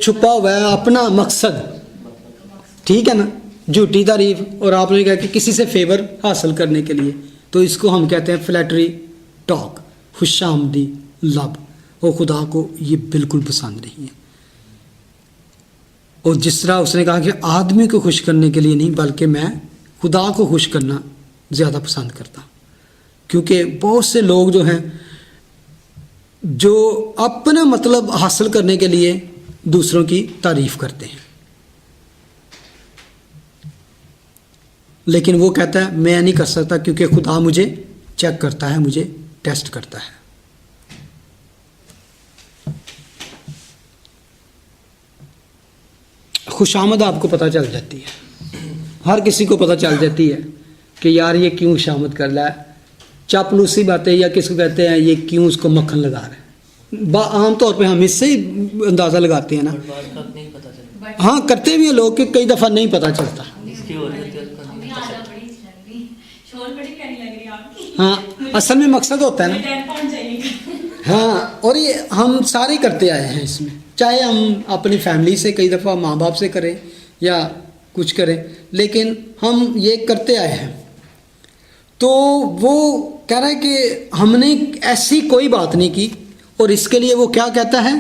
چھپا ہوا ہے اپنا مقصد, ٹھیک ہے نا, جھوٹی تعریف, اور آپ نے کہا کہ کسی سے فیور حاصل کرنے کے لیے, تو اس کو ہم کہتے ہیں فلیٹری ٹاک, خوش آمدی لب. اور خدا کو یہ بالکل پسند نہیں ہے. اور جس طرح اس نے کہا کہ آدمی کو خوش کرنے کے لیے نہیں بلکہ میں خدا کو خوش کرنا زیادہ پسند کرتا ہوں. کیونکہ بہت سے لوگ جو ہیں جو اپنا مطلب حاصل کرنے کے لیے دوسروں کی تعریف کرتے ہیں, لیکن وہ کہتا ہے میں نہیں کر سکتا کیونکہ خدا مجھے چیک کرتا ہے, مجھے ٹیسٹ کرتا ہے. خوشامد آپ کو پتہ چل جاتی ہے, ہر کسی کو پتہ چل جاتی ہے کہ یار یہ کیوں خوشامد کر رہا ہے. چاپلوسی باتیں یا کس کو کہتے ہیں یہ کیوں اس کو مکھن لگا رہے ہیں, عام طور پہ ہم اس سے ہی اندازہ لگاتے ہیں نا. ہاں کرتے بھی ہیں لوگ کہ کئی دفعہ نہیں پتہ چلتا. ہاں اصل میں مقصد ہوتا ہے نا. ہاں اور یہ ہم سارے کرتے آئے ہیں اس میں, چاہے ہم اپنی فیملی سے کئی دفعہ ماں باپ سے کریں یا کچھ کریں, لیکن ہم یہ کرتے آئے ہیں. تو وہ کہہ رہا ہے کہ ہم نے ایسی کوئی بات نہیں کی, اور اس کے لیے وہ کیا کہتا ہے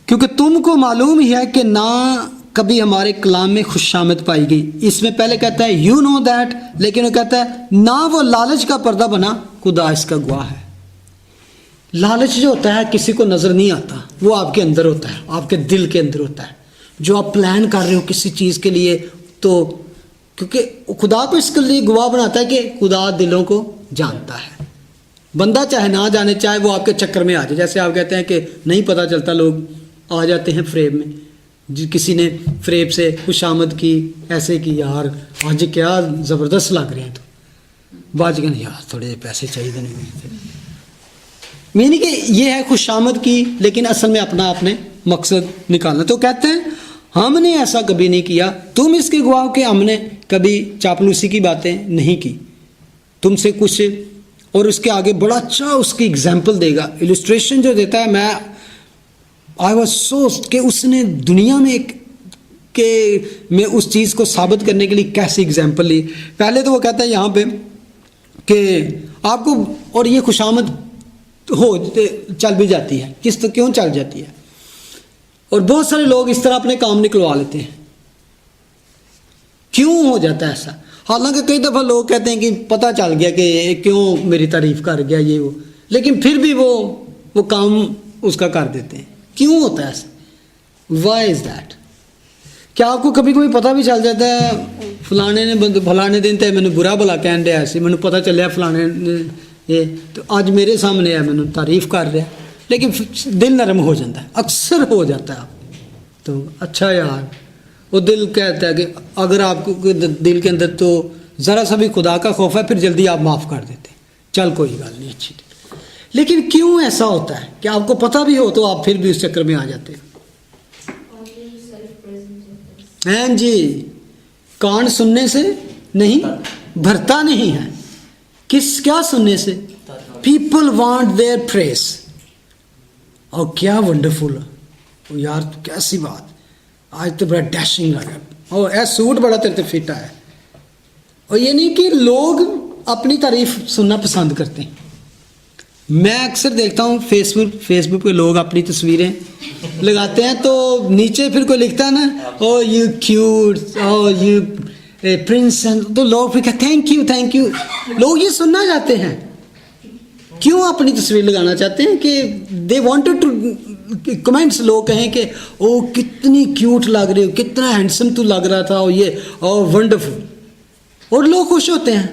کیونکہ تم کو معلوم ہی ہے کہ نہ کبھی ہمارے کلام میں خوشامد پائی گئی. اس میں پہلے کہتا ہے یو نو دیٹ, لیکن وہ کہتا ہے نہ وہ لالچ کا پردہ بنا, خدا اس کا گواہ ہے. لالچ جو ہوتا ہے کسی کو نظر نہیں آتا, وہ آپ کے اندر ہوتا ہے, آپ کے دل کے اندر ہوتا ہے. جو آپ پلان کر رہے ہو کسی چیز کے لیے, تو کیونکہ خدا کو اس کے لیے گواہ بناتا ہے کہ خدا دلوں کو جانتا ہے. بندہ چاہے نہ جانے, چاہے وہ آپ کے چکر میں آ جائے, جیسے آپ کہتے ہیں کہ نہیں پتہ چلتا, لوگ آ جاتے ہیں فریب میں, کسی نے فریب سے خوشامد کی، ایسے کی، یار آج کیا زبردست لگ رہے ہیں، تو باج گئے یار تھوڑے پیسے چاہیے نہیں، یعنی کہ یہ ہے خوشامد کی، لیکن اصل میں اپنا آپ نے مقصد نکالنا. تو کہتے ہیں ہم نے ایسا کبھی نہیں کیا، تم اس کے گواہ کہ ہم نے کبھی چاپلوسی کی باتیں نہیں کی تم سے کچھ. اور اس کے آگے بڑا اچھا اس کی اگزامپل دے گا، السٹریشن جو دیتا ہے. میں آئی واز سو کہ اس نے دنیا میں کہ میں اس چیز کو ثابت کرنے کے لیے کیسی اگزامپل لی. پہلے تو وہ کہتا ہے یہاں پہ کہ آپ کو، اور یہ خوشامد چل بھی جاتی ہے، کیوں چل جاتی ہے، اور بہت سارے لوگ اس طرح اپنے کام نکلوا لیتے ہیں. کیوں ہو جاتا ہے ایسا؟ حالانکہ کئی دفعہ لوگ کہتے ہیں کہ پتہ چل گیا کہ کیوں میری تعریف کر گیا یہ وہ، لیکن پھر بھی وہ کام اس کا کر دیتے ہیں. کیوں ہوتا ہے ایسا؟ Why is that? کیا آپ کو کبھی کبھی پتہ بھی چل جاتا ہے فلانے دن تے میں نے برا بھلا کہن دیا ایسے، میں نے پتہ چلیا فلانے نے یہ، تو آج میرے سامنے ہے، میں نے تعریف کر رہا، لیکن دل نرم ہو جاتا ہے، اکثر ہو جاتا ہے. تو اچھا یار، وہ دل کہتا ہے کہ اگر آپ کو دل کے اندر تو ذرا سا بھی خدا کا خوف ہے، پھر جلدی آپ معاف کر دیتے ہیں، چل کوئی گل نہیں، اچھی. لیکن کیوں ایسا ہوتا ہے کہ آپ کو پتہ بھی ہو تو آپ پھر بھی اس چکر میں آ جاتے ہیں؟ ہیں جی، کان سننے سے نہیں بھرتا نہیں ہے. کیا سننے سے؟ People want their praise. اور کیا ونڈرفل یار، کیسی بات، آج تو بڑا ڈیشنگ لگا، اور اے سوٹ بڑا تیرے فٹ آیا. اور یہ نہیں کہ لوگ اپنی تعریف سننا پسند کرتے ہیں. میں اکثر دیکھتا ہوں فیس بک پہ لوگ اپنی تصویریں لگاتے ہیں، تو نیچے پھر کوئی لکھتا ہے نا، oh you cute, oh you prince, تو لوگ پھر کہتے ہیں تھینک یو. لوگ یہ سننا چاہتے ہیں. کیوں اپنی تصویر لگانا چاہتے ہیں؟ کہ دے وانٹڈ ٹو کمنٹس، لوگ کہیں کہ او کتنی کیوٹ لگ رہی ہو، کتنا ہینڈسم تو لگ رہا تھا، اور یہ او ونڈرفل، اور لوگ خوش ہوتے ہیں.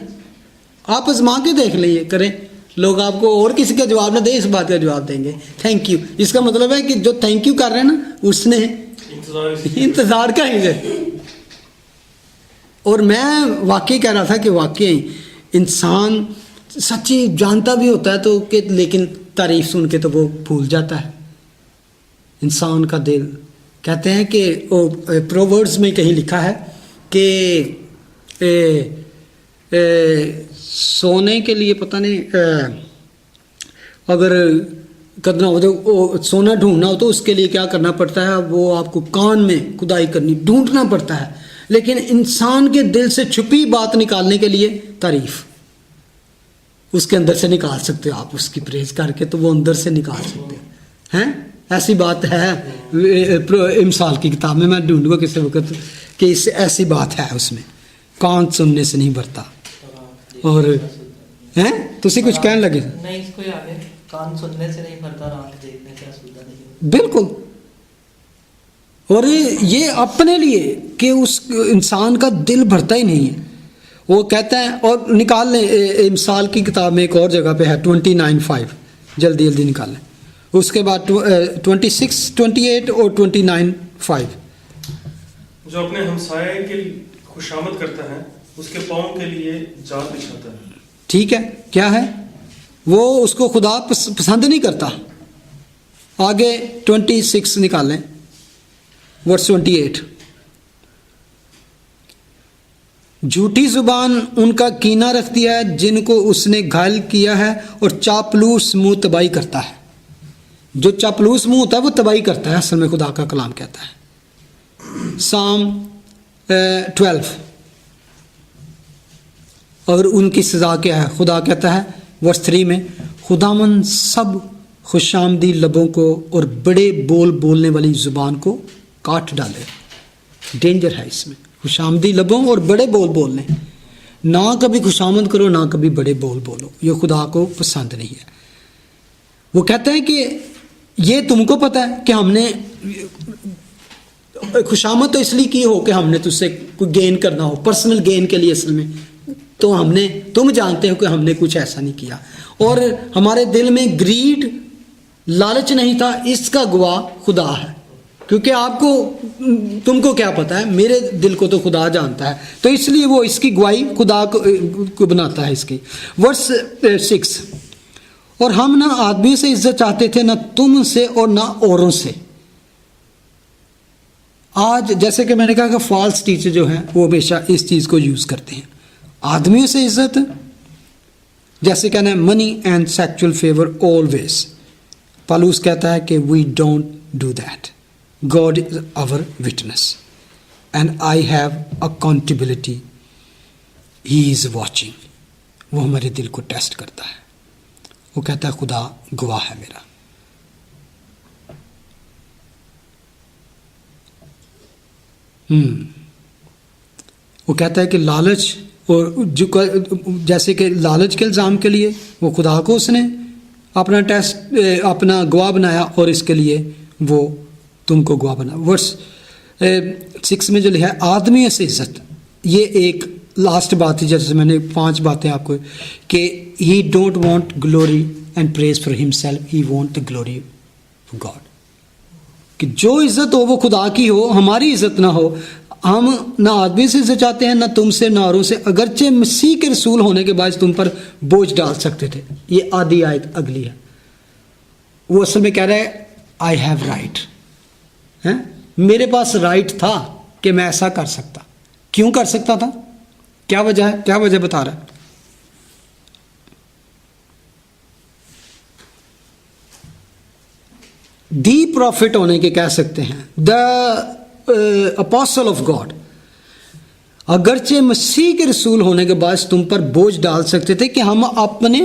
آپ آزما کے دیکھ لیجیے کریں، لوگ آپ کو اور کسی کا جواب نہ دیں، اس بات کا جواب دیں گے تھینک یو. اس کا مطلب ہے کہ جو تھینک یو کر رہے ہیں نا، اس نے انتظار کا ہی ہے. اور میں واقعی کہہ رہا تھا کہ واقعی انسان سچی جانتا بھی ہوتا ہے تو کہ، لیکن تعریف سن کے تو وہ بھول جاتا ہے. انسان کا دل، کہتے ہیں کہ پرووربس میں کہیں لکھا ہے کہ سونے کے لیے پتہ نہیں اگر کرنا ہو تو سونا ڈھونڈنا ہو تو اس کے لیے کیا کرنا پڑتا ہے؟ وہ آپ کو کان میں کھدائی کرنی، ڈھونڈنا پڑتا ہے. لیکن انسان کے دل سے چھپی بات نکالنے کے لیے تعریف اس کے اندر سے نکال سکتے ہو آپ، اس کی پریز کر کے تو وہ اندر سے نکال سکتے ہیں. ایسی بات ہے امثال کی کتاب میں، میں ڈھونڈوں گا کسی وقت کہ ایسی بات ہے اس میں، کان سننے سے نہیں بھرتا. اور تسی کچھ کہنے لگے؟ نہیں، اس کو آگے کان سننے سے نہیں بھرتا، آنکھ دیکھنے سے آسودہ نہیں. بالکل. اور یہ اپنے لیے کہ اس انسان کا دل بھرتا ہی نہیں ہے. وہ کہتا ہے، اور نکال لیں امثال کی کتاب میں ایک اور جگہ پہ ہے 29:5، جلدی نکال لیں. اس کے بعد 26, 28 اور 29:5. جو اپنے ہمسائے کی خوشامد کرتا ہے اس کے پاؤں کے لیے جال بچھاتا ہے. ٹھیک ہے، کیا ہے وہ؟ اس کو خدا پسند نہیں کرتا. آگے 26 نکال لیں، ورس 28. جھوٹی زبان ان کا کینہ رکھتی ہے جن کو اس نے گھائل کیا ہے، اور چاپلوس منہ تباہی کرتا ہے. جو چاپلوس منہ ہوتا ہے وہ تباہی کرتا ہے، اصل میں خدا کا کلام کہتا ہے. سام 12. اور ان کی سزا کیا ہے؟ خدا کہتا ہے ورس 3 میں، خداوند سب خوش آمدی لبوں کو اور بڑے بول بولنے والی زبان کو کاٹ ڈالے. ڈینجر ہے اس میں، خوش آمدی لبوں اور بڑے بول بولنے. نہ کبھی خوش آمد کرو، نہ کبھی بڑے بول بولو، یہ خدا کو پسند نہیں ہے. وہ کہتا ہے کہ یہ تم کو پتہ ہے کہ ہم نے خوشامد تو اس لیے کی ہو کہ ہم نے تجھ سے کوئی گین کرنا ہو، پرسنل گین کے لیے، اصل میں تو تم جانتے ہو کہ ہم نے کچھ ایسا نہیں کیا، اور ہمارے دل میں گریڈ، لالچ نہیں تھا. اس کا گواہ خدا ہے کیونکہ آپ کو تم کو کیا پتا ہے، میرے دل کو تو خدا جانتا ہے، تو اس لیے وہ اس کی گواہی خدا کو بناتا ہے اس کی. ورس 6، اور ہم نہ آدمی سے عزت چاہتے تھے، نہ تم سے اور نہ اوروں سے. آج جیسے کہ میں نے کہا کہ فالس ٹیچر جو ہیں وہ ہمیشہ اس چیز کو یوز کرتے ہیں، آدمیوں سے عزت، جیسے کہنا ہے money and sexual favour always. Paulus کہتا ہے کہ we don't do that, God is our witness and I have accountability, he is watching. وہ ہمارے دل کو ٹیسٹ کرتا ہے، وہ کہتا ہے خدا گواہ ہے میرا. وہ کہتا ہے کہ لالچ، اور جیسے کہ لالچ کے الزام کے لیے وہ خدا کو اس نے اپنا ٹیسٹ اپنا گواہ بنایا، اور اس کے لیے وہ تم کو گواہ بنا. ورس 6 میں جو لکھا ہے آدمی سے عزت، یہ ایک لاسٹ بات ہے، جیسے میں نے 5 باتیں آپ کو، کہ he don't want glory and praise for himself, he want the glory for God. کہ جو عزت ہو وہ خدا کی ہو، ہماری عزت نہ ہو. ہم نہ آدمی سے عزت چاہتے ہیں، نہ تم سے نہ اوروں سے، اگرچہ مسیح کے رسول ہونے کے باعث تم پر بوجھ ڈال سکتے تھے. یہ آدھی آیت اگلی ہے. وہ اصل میں کہہ رہا ہے آئی ہیو رائٹ، میرے پاس رائٹ تھا کہ میں ایسا کر سکتا. کیوں کر سکتا تھا؟ کیا وجہ ہے؟ کیا وجہ بتا رہا ہے؟ دی پروفٹ ہونے کے کہہ سکتے ہیں، دا اپوسل آف گاڈ. اگرچہ مسیح کے رسول ہونے کے باعث تم پر بوجھ ڈال سکتے تھے، کہ ہم اپنے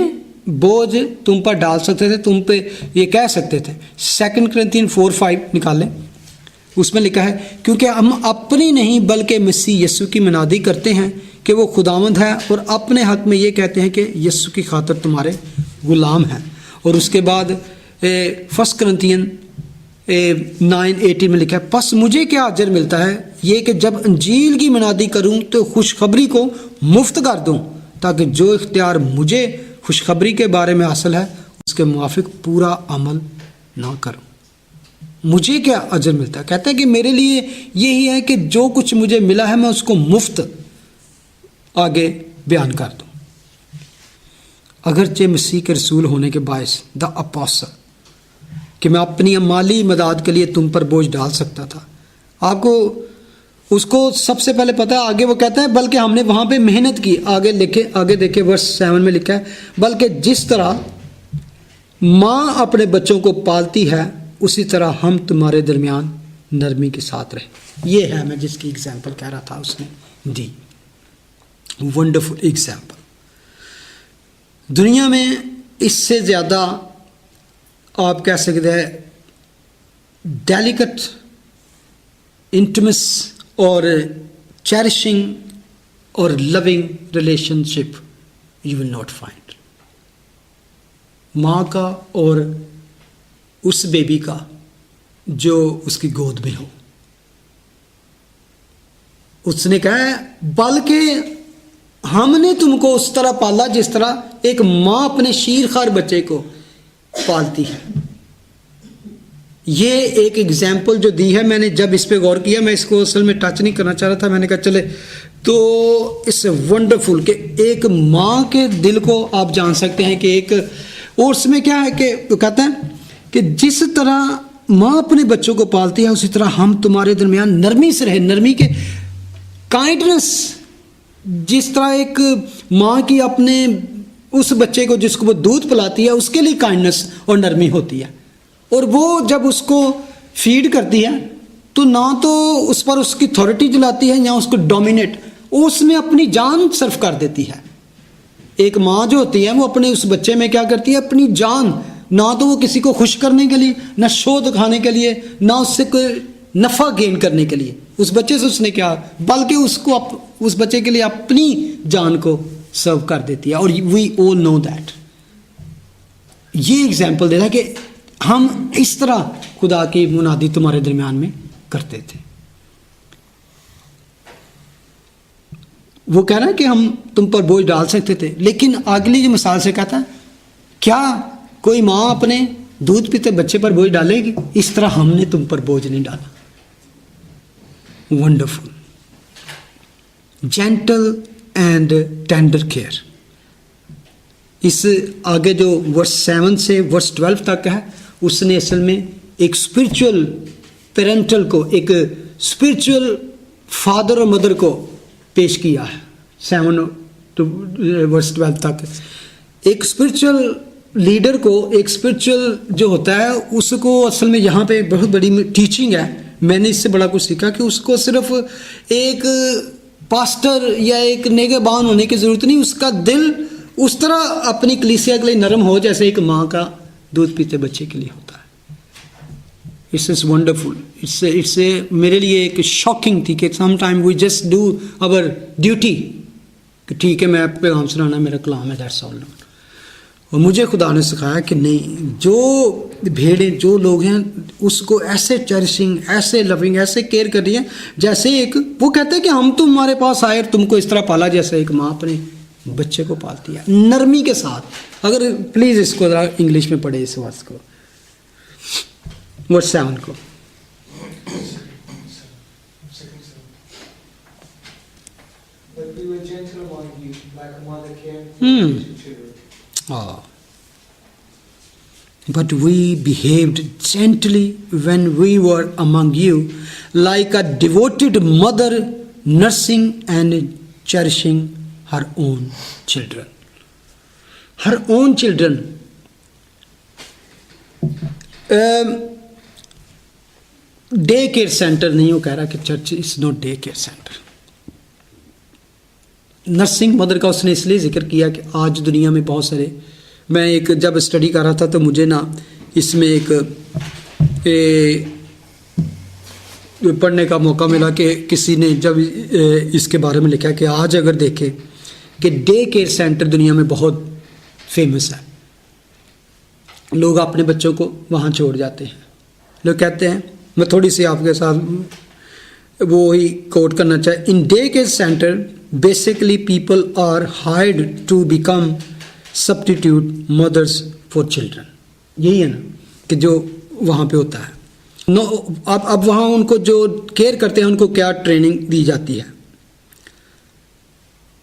بوجھ تم پر ڈال سکتے تھے، تم پہ یہ کہہ سکتے تھے. 2 کرنتھین 4:5 نکالیں، اس میں لکھا ہے کیونکہ ہم اپنی نہیں بلکہ مسیح یسوع کی منادی کرتے ہیں کہ وہ خداوند ہے، اور اپنے حق میں یہ کہتے ہیں کہ یسوع کی خاطر تمہارے غلام ہیں. اور اس کے بعد 1 کرنتھین 9:18 میں لکھا ہے پس مجھے کیا اجر ملتا ہے، یہ کہ جب انجیل کی منادی کروں تو خوشخبری کو مفت کر دوں، تاکہ جو اختیار مجھے خوشخبری کے بارے میں حاصل ہے اس کے موافق پورا عمل نہ کروں. مجھے کیا اجر ملتا ہے؟ کہتا ہے کہ میرے لیے یہی ہے کہ جو کچھ مجھے ملا ہے میں اس کو مفت آگے بیان کر دوں. اگرچہ مسیح کے رسول ہونے کے باعث دا اپوسل، کہ میں اپنی مالی مداد کے لیے تم پر بوجھ ڈال سکتا تھا. آپ کو اس کو سب سے پہلے پتا ہے، آگے وہ کہتا ہے بلکہ ہم نے وہاں پہ محنت کی. آگے دیکھیں ورس 7 میں لکھا ہے بلکہ جس طرح ماں اپنے بچوں کو پالتی ہے اسی طرح ہم تمہارے درمیان نرمی کے ساتھ رہے. یہ ہے میں جس کی ایگزامپل کہہ رہا تھا، اس نے دی ونڈرفل ایگزامپل. دنیا میں اس سے زیادہ آپ کہہ سکتے ہیں ڈیلیکٹ، انٹمس اور چیریشنگ اور loving relationship you will not find. ماں کا اور اس بیبی کا جو اس کی گود میں ہو. اس نے کہا ہے بلکہ ہم نے تم کو اس طرح پالا جس طرح ایک ماں اپنے شیر خوار بچے کو پالتی ہے. یہ ایک ایگزامپل جو دی ہے، میں نے جب اس پہ غور کیا، میں اس کو اصل میں ٹچ نہیں کرنا چاہ رہا تھا، میں نے کہا چلے تو اس ونڈرفل کہ ایک ماں کے دل کو آپ جان سکتے ہیں کہ ایک، اور اس میں کیا ہے کہ وہ کہتا ہے کہ جس طرح ماں اپنے بچوں کو پالتی ہے اسی طرح ہم تمہارے درمیان نرمی سے رہے. نرمی کے کائنڈنس، جس طرح ایک ماں کی اپنے اس بچے کو جس کو وہ دودھ پلاتی ہے اس کے لیے کائنڈنس اور نرمی ہوتی ہے، اور وہ جب اس کو فیڈ کرتی ہے تو نہ تو اس پر اس کی اتھارٹی جلاتی ہے یا اس کو ڈومینیٹ، اس میں اپنی جان صرف کر دیتی ہے. ایک ماں جو ہوتی ہے وہ اپنے اس بچے میں کیا کرتی ہے؟ اپنی جان. نہ تو وہ کسی کو خوش کرنے کے لیے، نہ شو دکھانے کے لیے، نہ اس سے کوئی نفع گین کرنے کے لیے اس بچے سے اس نے کیا، بلکہ اس کو اس بچے کے لیے اپنی جان کو سرو کر دیتی ہے. اور وی آل نو دیٹ. یہ ایگزامپل دیتا ہے کہ ہم اس طرح خدا کی منادی تمہارے درمیان میں کرتے تھے. وہ کہہ رہا ہے کہ ہم تم پر بوجھ ڈال سکتے تھے، لیکن اگلی جو مثال سے کہتا ہے کیا کوئی ماں اپنے دودھ پیتے بچے پر بوجھ ڈالے گی؟ اس طرح ہم نے تم پر بوجھ نہیں ڈالا. wonderful, gentle and tender care. اس آگے جو ورس 7 سے ورس 12 تک ہے اس نے اصل میں ایک اسپرچول پیرنٹل کو، ایک اسپرچول فادر اور مدر کو پیش کیا ہے 7 ٹو ورس 12 تک. ایک اسپرچول لیڈر کو، ایک اسپرچول جو ہوتا ہے اس کو اصل میں یہاں پہ بہت بڑی ٹیچنگ ہے. میں نے اس سے بڑا کچھ سیکھا کہ اس کو صرف ایک پاسٹر یا ایک نگہبان ہونے کی ضرورت نہیں، اس کا دل اس طرح اپنی کلیسیا کے لیے نرم ہو جیسے ایک ماں کا دودھ پیتے بچے کے لیے ہوتا ہے. It's is wonderful. اٹس میرے لیے ایک شاکنگ تھی کہ some time we just do our duty کہ ٹھیک ہے میں پیغام سنانا میرا کلام ہے، دیٹس آل. اور مجھے خدا نے سکھایا کہ نہیں، جو بھیڑیں، جو لوگ ہیں اس کو ایسے چیریشنگ، ایسے لونگ، ایسے کیئر کر رہی ہیں جیسے ایک، وہ کہتے ہیں کہ ہم تمہارے پاس آئے اور تم کو اس طرح پالا جیسے ایک ماں اپنے بچے کو پالتی ہے، نرمی کے ساتھ. اگر پلیز اس کو ذرا انگلش میں پڑھے اس ورس کو، ورس 7 کو. But we were gentle among you, like a mother caring for her children. But we behaved gently when we were among you, like a devoted mother nursing and cherishing her own children. Her own children. Day care centre نہیں، وہ کہہ رہا کہ church is not day care centre. Nursing mother کا اس نے اس لیے ذکر کیا کہ آج دنیا میں بہت سارے، میں ایک جب اسٹڈی کر رہا تھا تو مجھے نا اس میں ایک پڑھنے کا موقع ملا کہ کسی نے جب اس کے بارے میں لکھا کہ آج اگر دیکھیں کہ ڈے کیئر سینٹر دنیا میں بہت فیمس ہے، لوگ اپنے بچوں کو وہاں چھوڑ جاتے ہیں. لوگ کہتے ہیں، میں تھوڑی سی آپ کے ساتھ وہی کوٹ کرنا چاہے، in day care centre basically people are hired to become substitute mothers for children. یہی ہے نا کہ جو وہاں پہ ہوتا ہے. اب وہاں ان کو جو کیئر کرتے ہیں ان کو کیا ٹریننگ دی جاتی ہے؟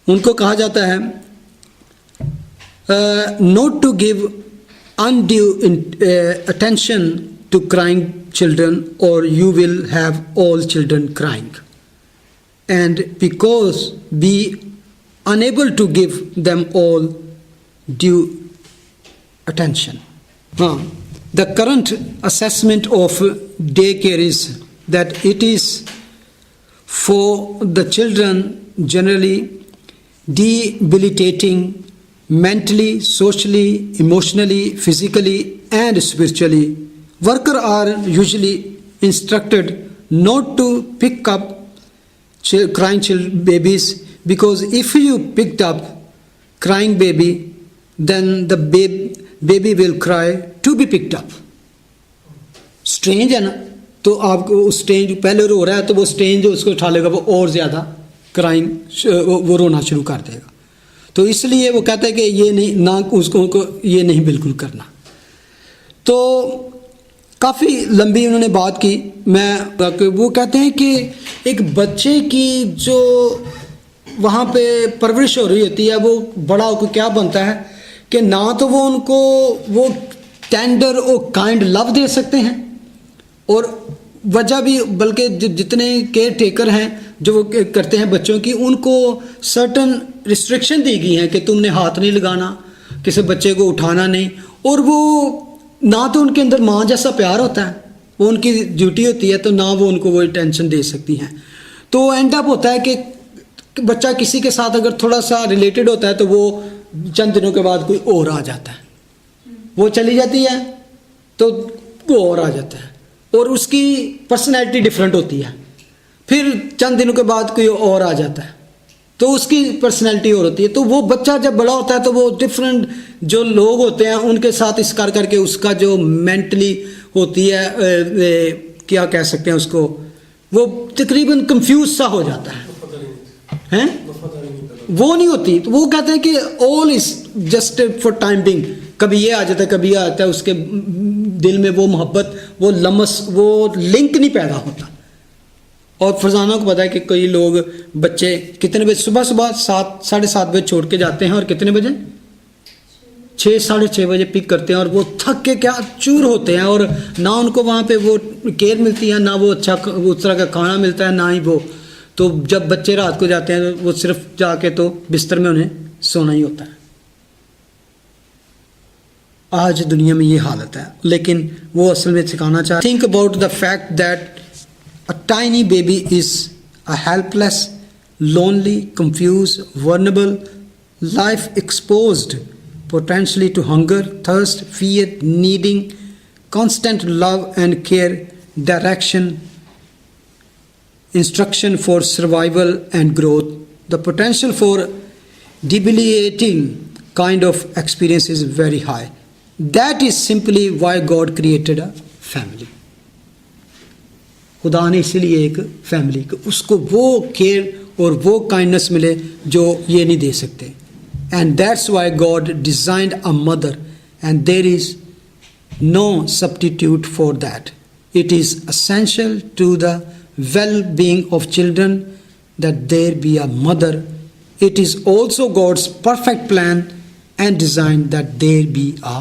ان کو کہا جاتا ہے not to give undue attention to crying children اور you will have all children crying and because be unable to give them all due attention. The current assessment of daycare is that it is for the children generally debilitating mentally, socially, emotionally, physically and spiritually. Workers are usually instructed not to pick up crying babies, because if you picked up crying baby, then the baby will cry to be picked up. Strange ہے نا؟ تو آپ کو strange پہلے رو رہا ہے تو وہ اسٹرینج جو اس کو اٹھا لے گا وہ اور زیادہ کرائنگ، وہ رونا شروع کر دے گا. تو اس لیے وہ کہتا ہے کہ یہ نہیں، نہ اس کو یہ نہیں بالکل کرنا. تو کافی لمبی انہوں نے بات کی. وہ کہتے ہیں کہ ایک بچے کی جو وہاں پہ پرورش ہو رہی ہوتی ہے وہ بڑا ہو کے کیا بنتا ہے کہ نہ تو وہ ان کو وہ ٹینڈر اور کائنڈ لو دے سکتے ہیں، اور وجہ بھی بلکہ جتنے کیئر ٹیکر ہیں جو وہ کرتے ہیں بچوں کی، ان کو سرٹن ریسٹرکشن دی گئی ہیں کہ تم نے ہاتھ نہیں لگانا، کسی بچے کو اٹھانا نہیں. اور وہ نہ تو ان کے اندر ماں جیسا پیار ہوتا ہے، وہ ان کی ڈیوٹی ہوتی ہے، تو نہ وہ ان کو وہ اٹینشن دے سکتی ہیں. تو اینڈ اپ ہوتا ہے کہ بچہ کسی کے ساتھ اگر تھوڑا سا ریلیٹڈ ہوتا ہے تو وہ چند دنوں کے بعد کوئی اور آ جاتا ہے، وہ چلی جاتی ہے تو وہ اور آ جاتا ہے، اور اس کی پرسنالٹی ڈفرینٹ ہوتی ہے. پھر چند دنوں کے بعد کوئی اور آ جاتا ہے تو اس کی پرسنالٹی اور ہوتی ہے. تو وہ بچہ جب بڑا ہوتا ہے تو وہ ڈفرینٹ جو لوگ ہوتے ہیں ان کے ساتھ اس کر کے اس کا جو مینٹلی ہوتی ہے، کیا کہہ سکتے ہیں اس کو، وہ تقریباً کنفیوز سا ہو جاتا ہے. وہ نہیں ہوتی. تو وہ کہتے ہیں کہ all is just for time being. کبھی یہ آ جاتا ہے، کبھی یہ آتا ہے، اس کے دل میں وہ محبت، وہ لمس، وہ لنک نہیں پیدا ہوتا. اور فرزانہ کو پتا ہے کہ کئی لوگ بچے کتنے بجے صبح 7 ساڑھے 7 بجے چھوڑ کے جاتے ہیں اور کتنے بجے 6 ساڑھے 6 بجے پک کرتے ہیں، اور وہ تھک کے کیا چور ہوتے ہیں، اور نہ ان کو وہاں پہ وہ کیئر ملتی ہے، نہ وہ اچھا اس طرح کا کھانا ملتا ہے، نہ ہی وہ. تو جب بچے رات کو جاتے ہیں وہ صرف جا کے تو بستر میں انہیں سونا ہی ہوتا ہے. آج دنیا میں یہ حالت ہے، لیکن وہ اصل میں سکھانا چاہتے ہیں. Think about the fact that a tiny baby is a helpless, lonely, confused, vulnerable, life exposed potentially to hunger, thirst, fear, needing constant love and care, direction, instruction for survival and growth. The potential for debilitating kind of experience is very high. That is simply why God created a family. خدا نے اسی لیے ایک family کو اس کو وہ care اور وہ کائنڈنس ملے جو یہ نہیں دے سکتے. And that's why God designed a mother and there is no substitute for that. It is essential to the well being of children that there be a mother. It is also God's perfect plan and design that there be a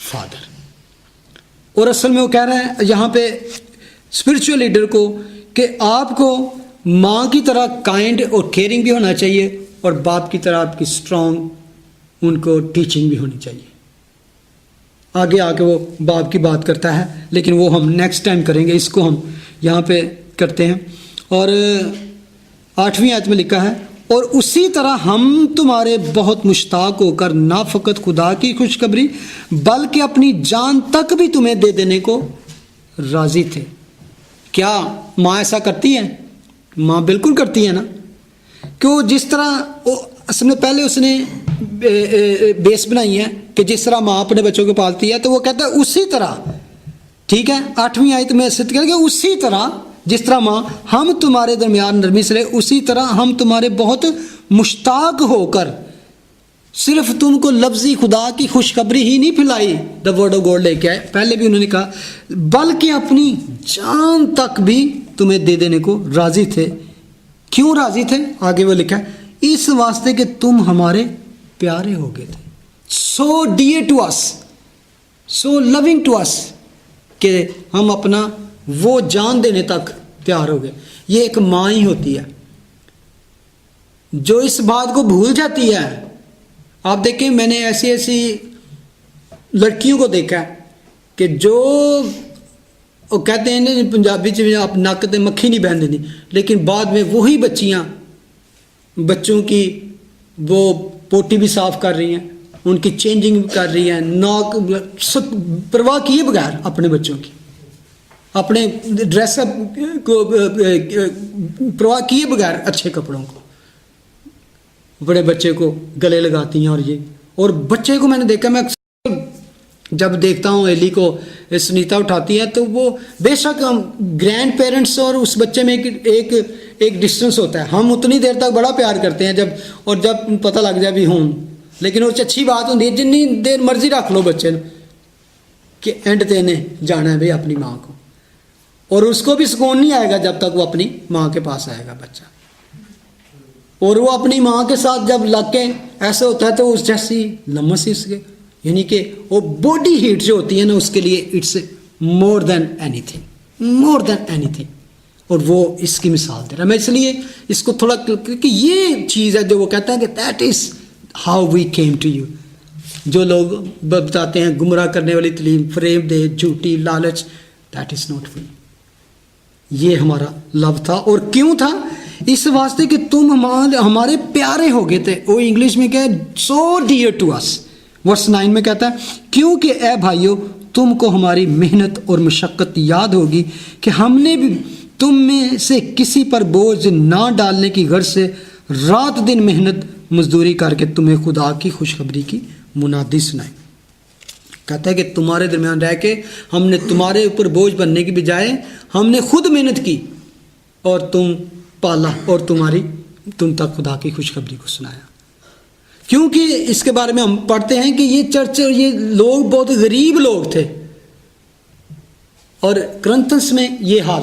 father. اور اصل میں وہ کہہ رہے ہیں یہاں پہ spiritual leader کو کہ آپ کو ماں کی طرح کائنڈ اور کیئرنگ بھی ہونا چاہیے، اور باپ کی طرح آپ کی اسٹرانگ ان کو ٹیچنگ بھی ہونی چاہیے. آگے آ کے وہ باپ کی بات کرتا ہے، لیکن وہ ہم نیکسٹ ٹائم کریں گے. اس کو ہم یہاں پہ کرتے ہیں. اور 8ویں آیت میں لکھا ہے، اور اسی طرح ہم تمہارے بہت مشتاق ہو کر نہ فقط خدا کی خوشخبری بلکہ اپنی جان تک بھی تمہیں دے دینے کو راضی تھے. کیا ماں ایسا کرتی ہے؟ ماں بالکل کرتی ہے نا. کیوں جس طرح اصل میں پہلے اس نے بیس بنائی ہے کہ جس طرح ماں اپنے بچوں کو پالتی ہے، تو وہ کہتا ہے اسی طرح. ٹھیک ہے، 8ویں آیت میں ست کر کے اسی طرح جس طرح ماں ہم تمہارے درمیان نرمی سے رہے، اسی طرح ہم تمہارے بہت مشتاق ہو کر صرف تم کو لفظی خدا کی خوشخبری ہی نہیں پھیلائی، دا ورڈ آف گاڈ لے کے آئے. پہلے بھی انہوں نے کہا بلکہ اپنی جان تک بھی تمہیں دے دینے کو راضی تھے. کیوں راضی تھے؟ آگے وہ لکھا ہے اس واسطے کہ تم ہمارے پیارے ہو گئے تھے. So dear to us, so loving to us, کہ ہم اپنا وہ جان دینے تک تیار ہو گئے. یہ ایک ماں ہی ہوتی ہے جو اس بات کو بھول جاتی ہے. آپ دیکھیں میں نے ایسی لڑکیوں کو دیکھا ہے کہ جو وہ کہتے ہیں پنجابی آپ نک تے مکھی نہیں بہن دینی، لیکن بعد میں وہی بچیاں بچوں کی وہ پوٹی بھی صاف کر رہی ہیں، ان کی چینجنگ بھی کر رہی ہیں، ناک سب پرواہ کیے بغیر اپنے بچوں کی، اپنے ڈریس اپ کو پرواہ کیے بغیر اچھے کپڑوں کو بڑے بچے کو گلے لگاتی ہیں. اور بچے کو میں نے دیکھا، میں جب دیکھتا ہوں ایلی کو سنیتا اٹھاتی ہے تو وہ بے شک ہم گرینڈ پیرنٹس اور اس بچے میں ایک ڈسٹنس ہوتا ہے. ہم اتنی دیر تک بڑا پیار کرتے ہیں جب پتہ لگ جائے بھی ہوں، لیکن اس اچھی بات ہوتی ہے جتنی دیر مرضی رکھ لو بچے کہ اینڈ دینے جانا ہے بھائی اپنی ماں کو، اور اس کو بھی سکون نہیں آئے گا جب تک وہ اپنی ماں کے پاس آئے گا بچہ. اور وہ اپنی ماں کے ساتھ جب لگ کے ایسا ہوتا ہے تو اس جیسی لمس اس کے، یعنی کہ وہ باڈی ہیٹ جو ہوتی ہے نا اس کے لیے اٹس مور دین اینی تھنگ. اور وہ اس کی مثال دے رہا ہے. میں اس لیے اس کو تھوڑا کہ یہ چیز ہے جو وہ کہتا ہے کہ that is how we came to you. جو لوگ بتاتے ہیں گمراہ کرنے والی تعلیم، فریب دے، جھوٹی لالچ، دیٹ از ناٹ فری. یہ ہمارا لو تھا. اور کیوں تھا؟ اس واسطے کہ تم ہمارے پیارے ہو گئے تھے. وہ انگلش میں کیا ہے؟ سو ڈیئر ٹو اس. ورس 9 میں کہتا ہے کیونکہ اے بھائیو تم کو ہماری محنت اور مشقت یاد ہوگی کہ ہم نے بھی تم میں سے کسی پر بوجھ نہ ڈالنے کی غرض سے رات دن محنت مزدوری کر کے تمہیں خدا کی خوشخبری کی منادی سنائی. کہتا ہے کہ تمہارے درمیان رہ کے ہم نے تمہارے اوپر بوجھ بننے کی بجائے ہم نے خود محنت کی اور تم پالا اور تم تک خدا کی خوشخبری کو سنایا. کیونکہ اس کے بارے میں ہم پڑھتے ہیں کہ یہ چرچ اور یہ لوگ بہت غریب لوگ تھے، اور کرنتھس میں یہ حال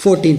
14,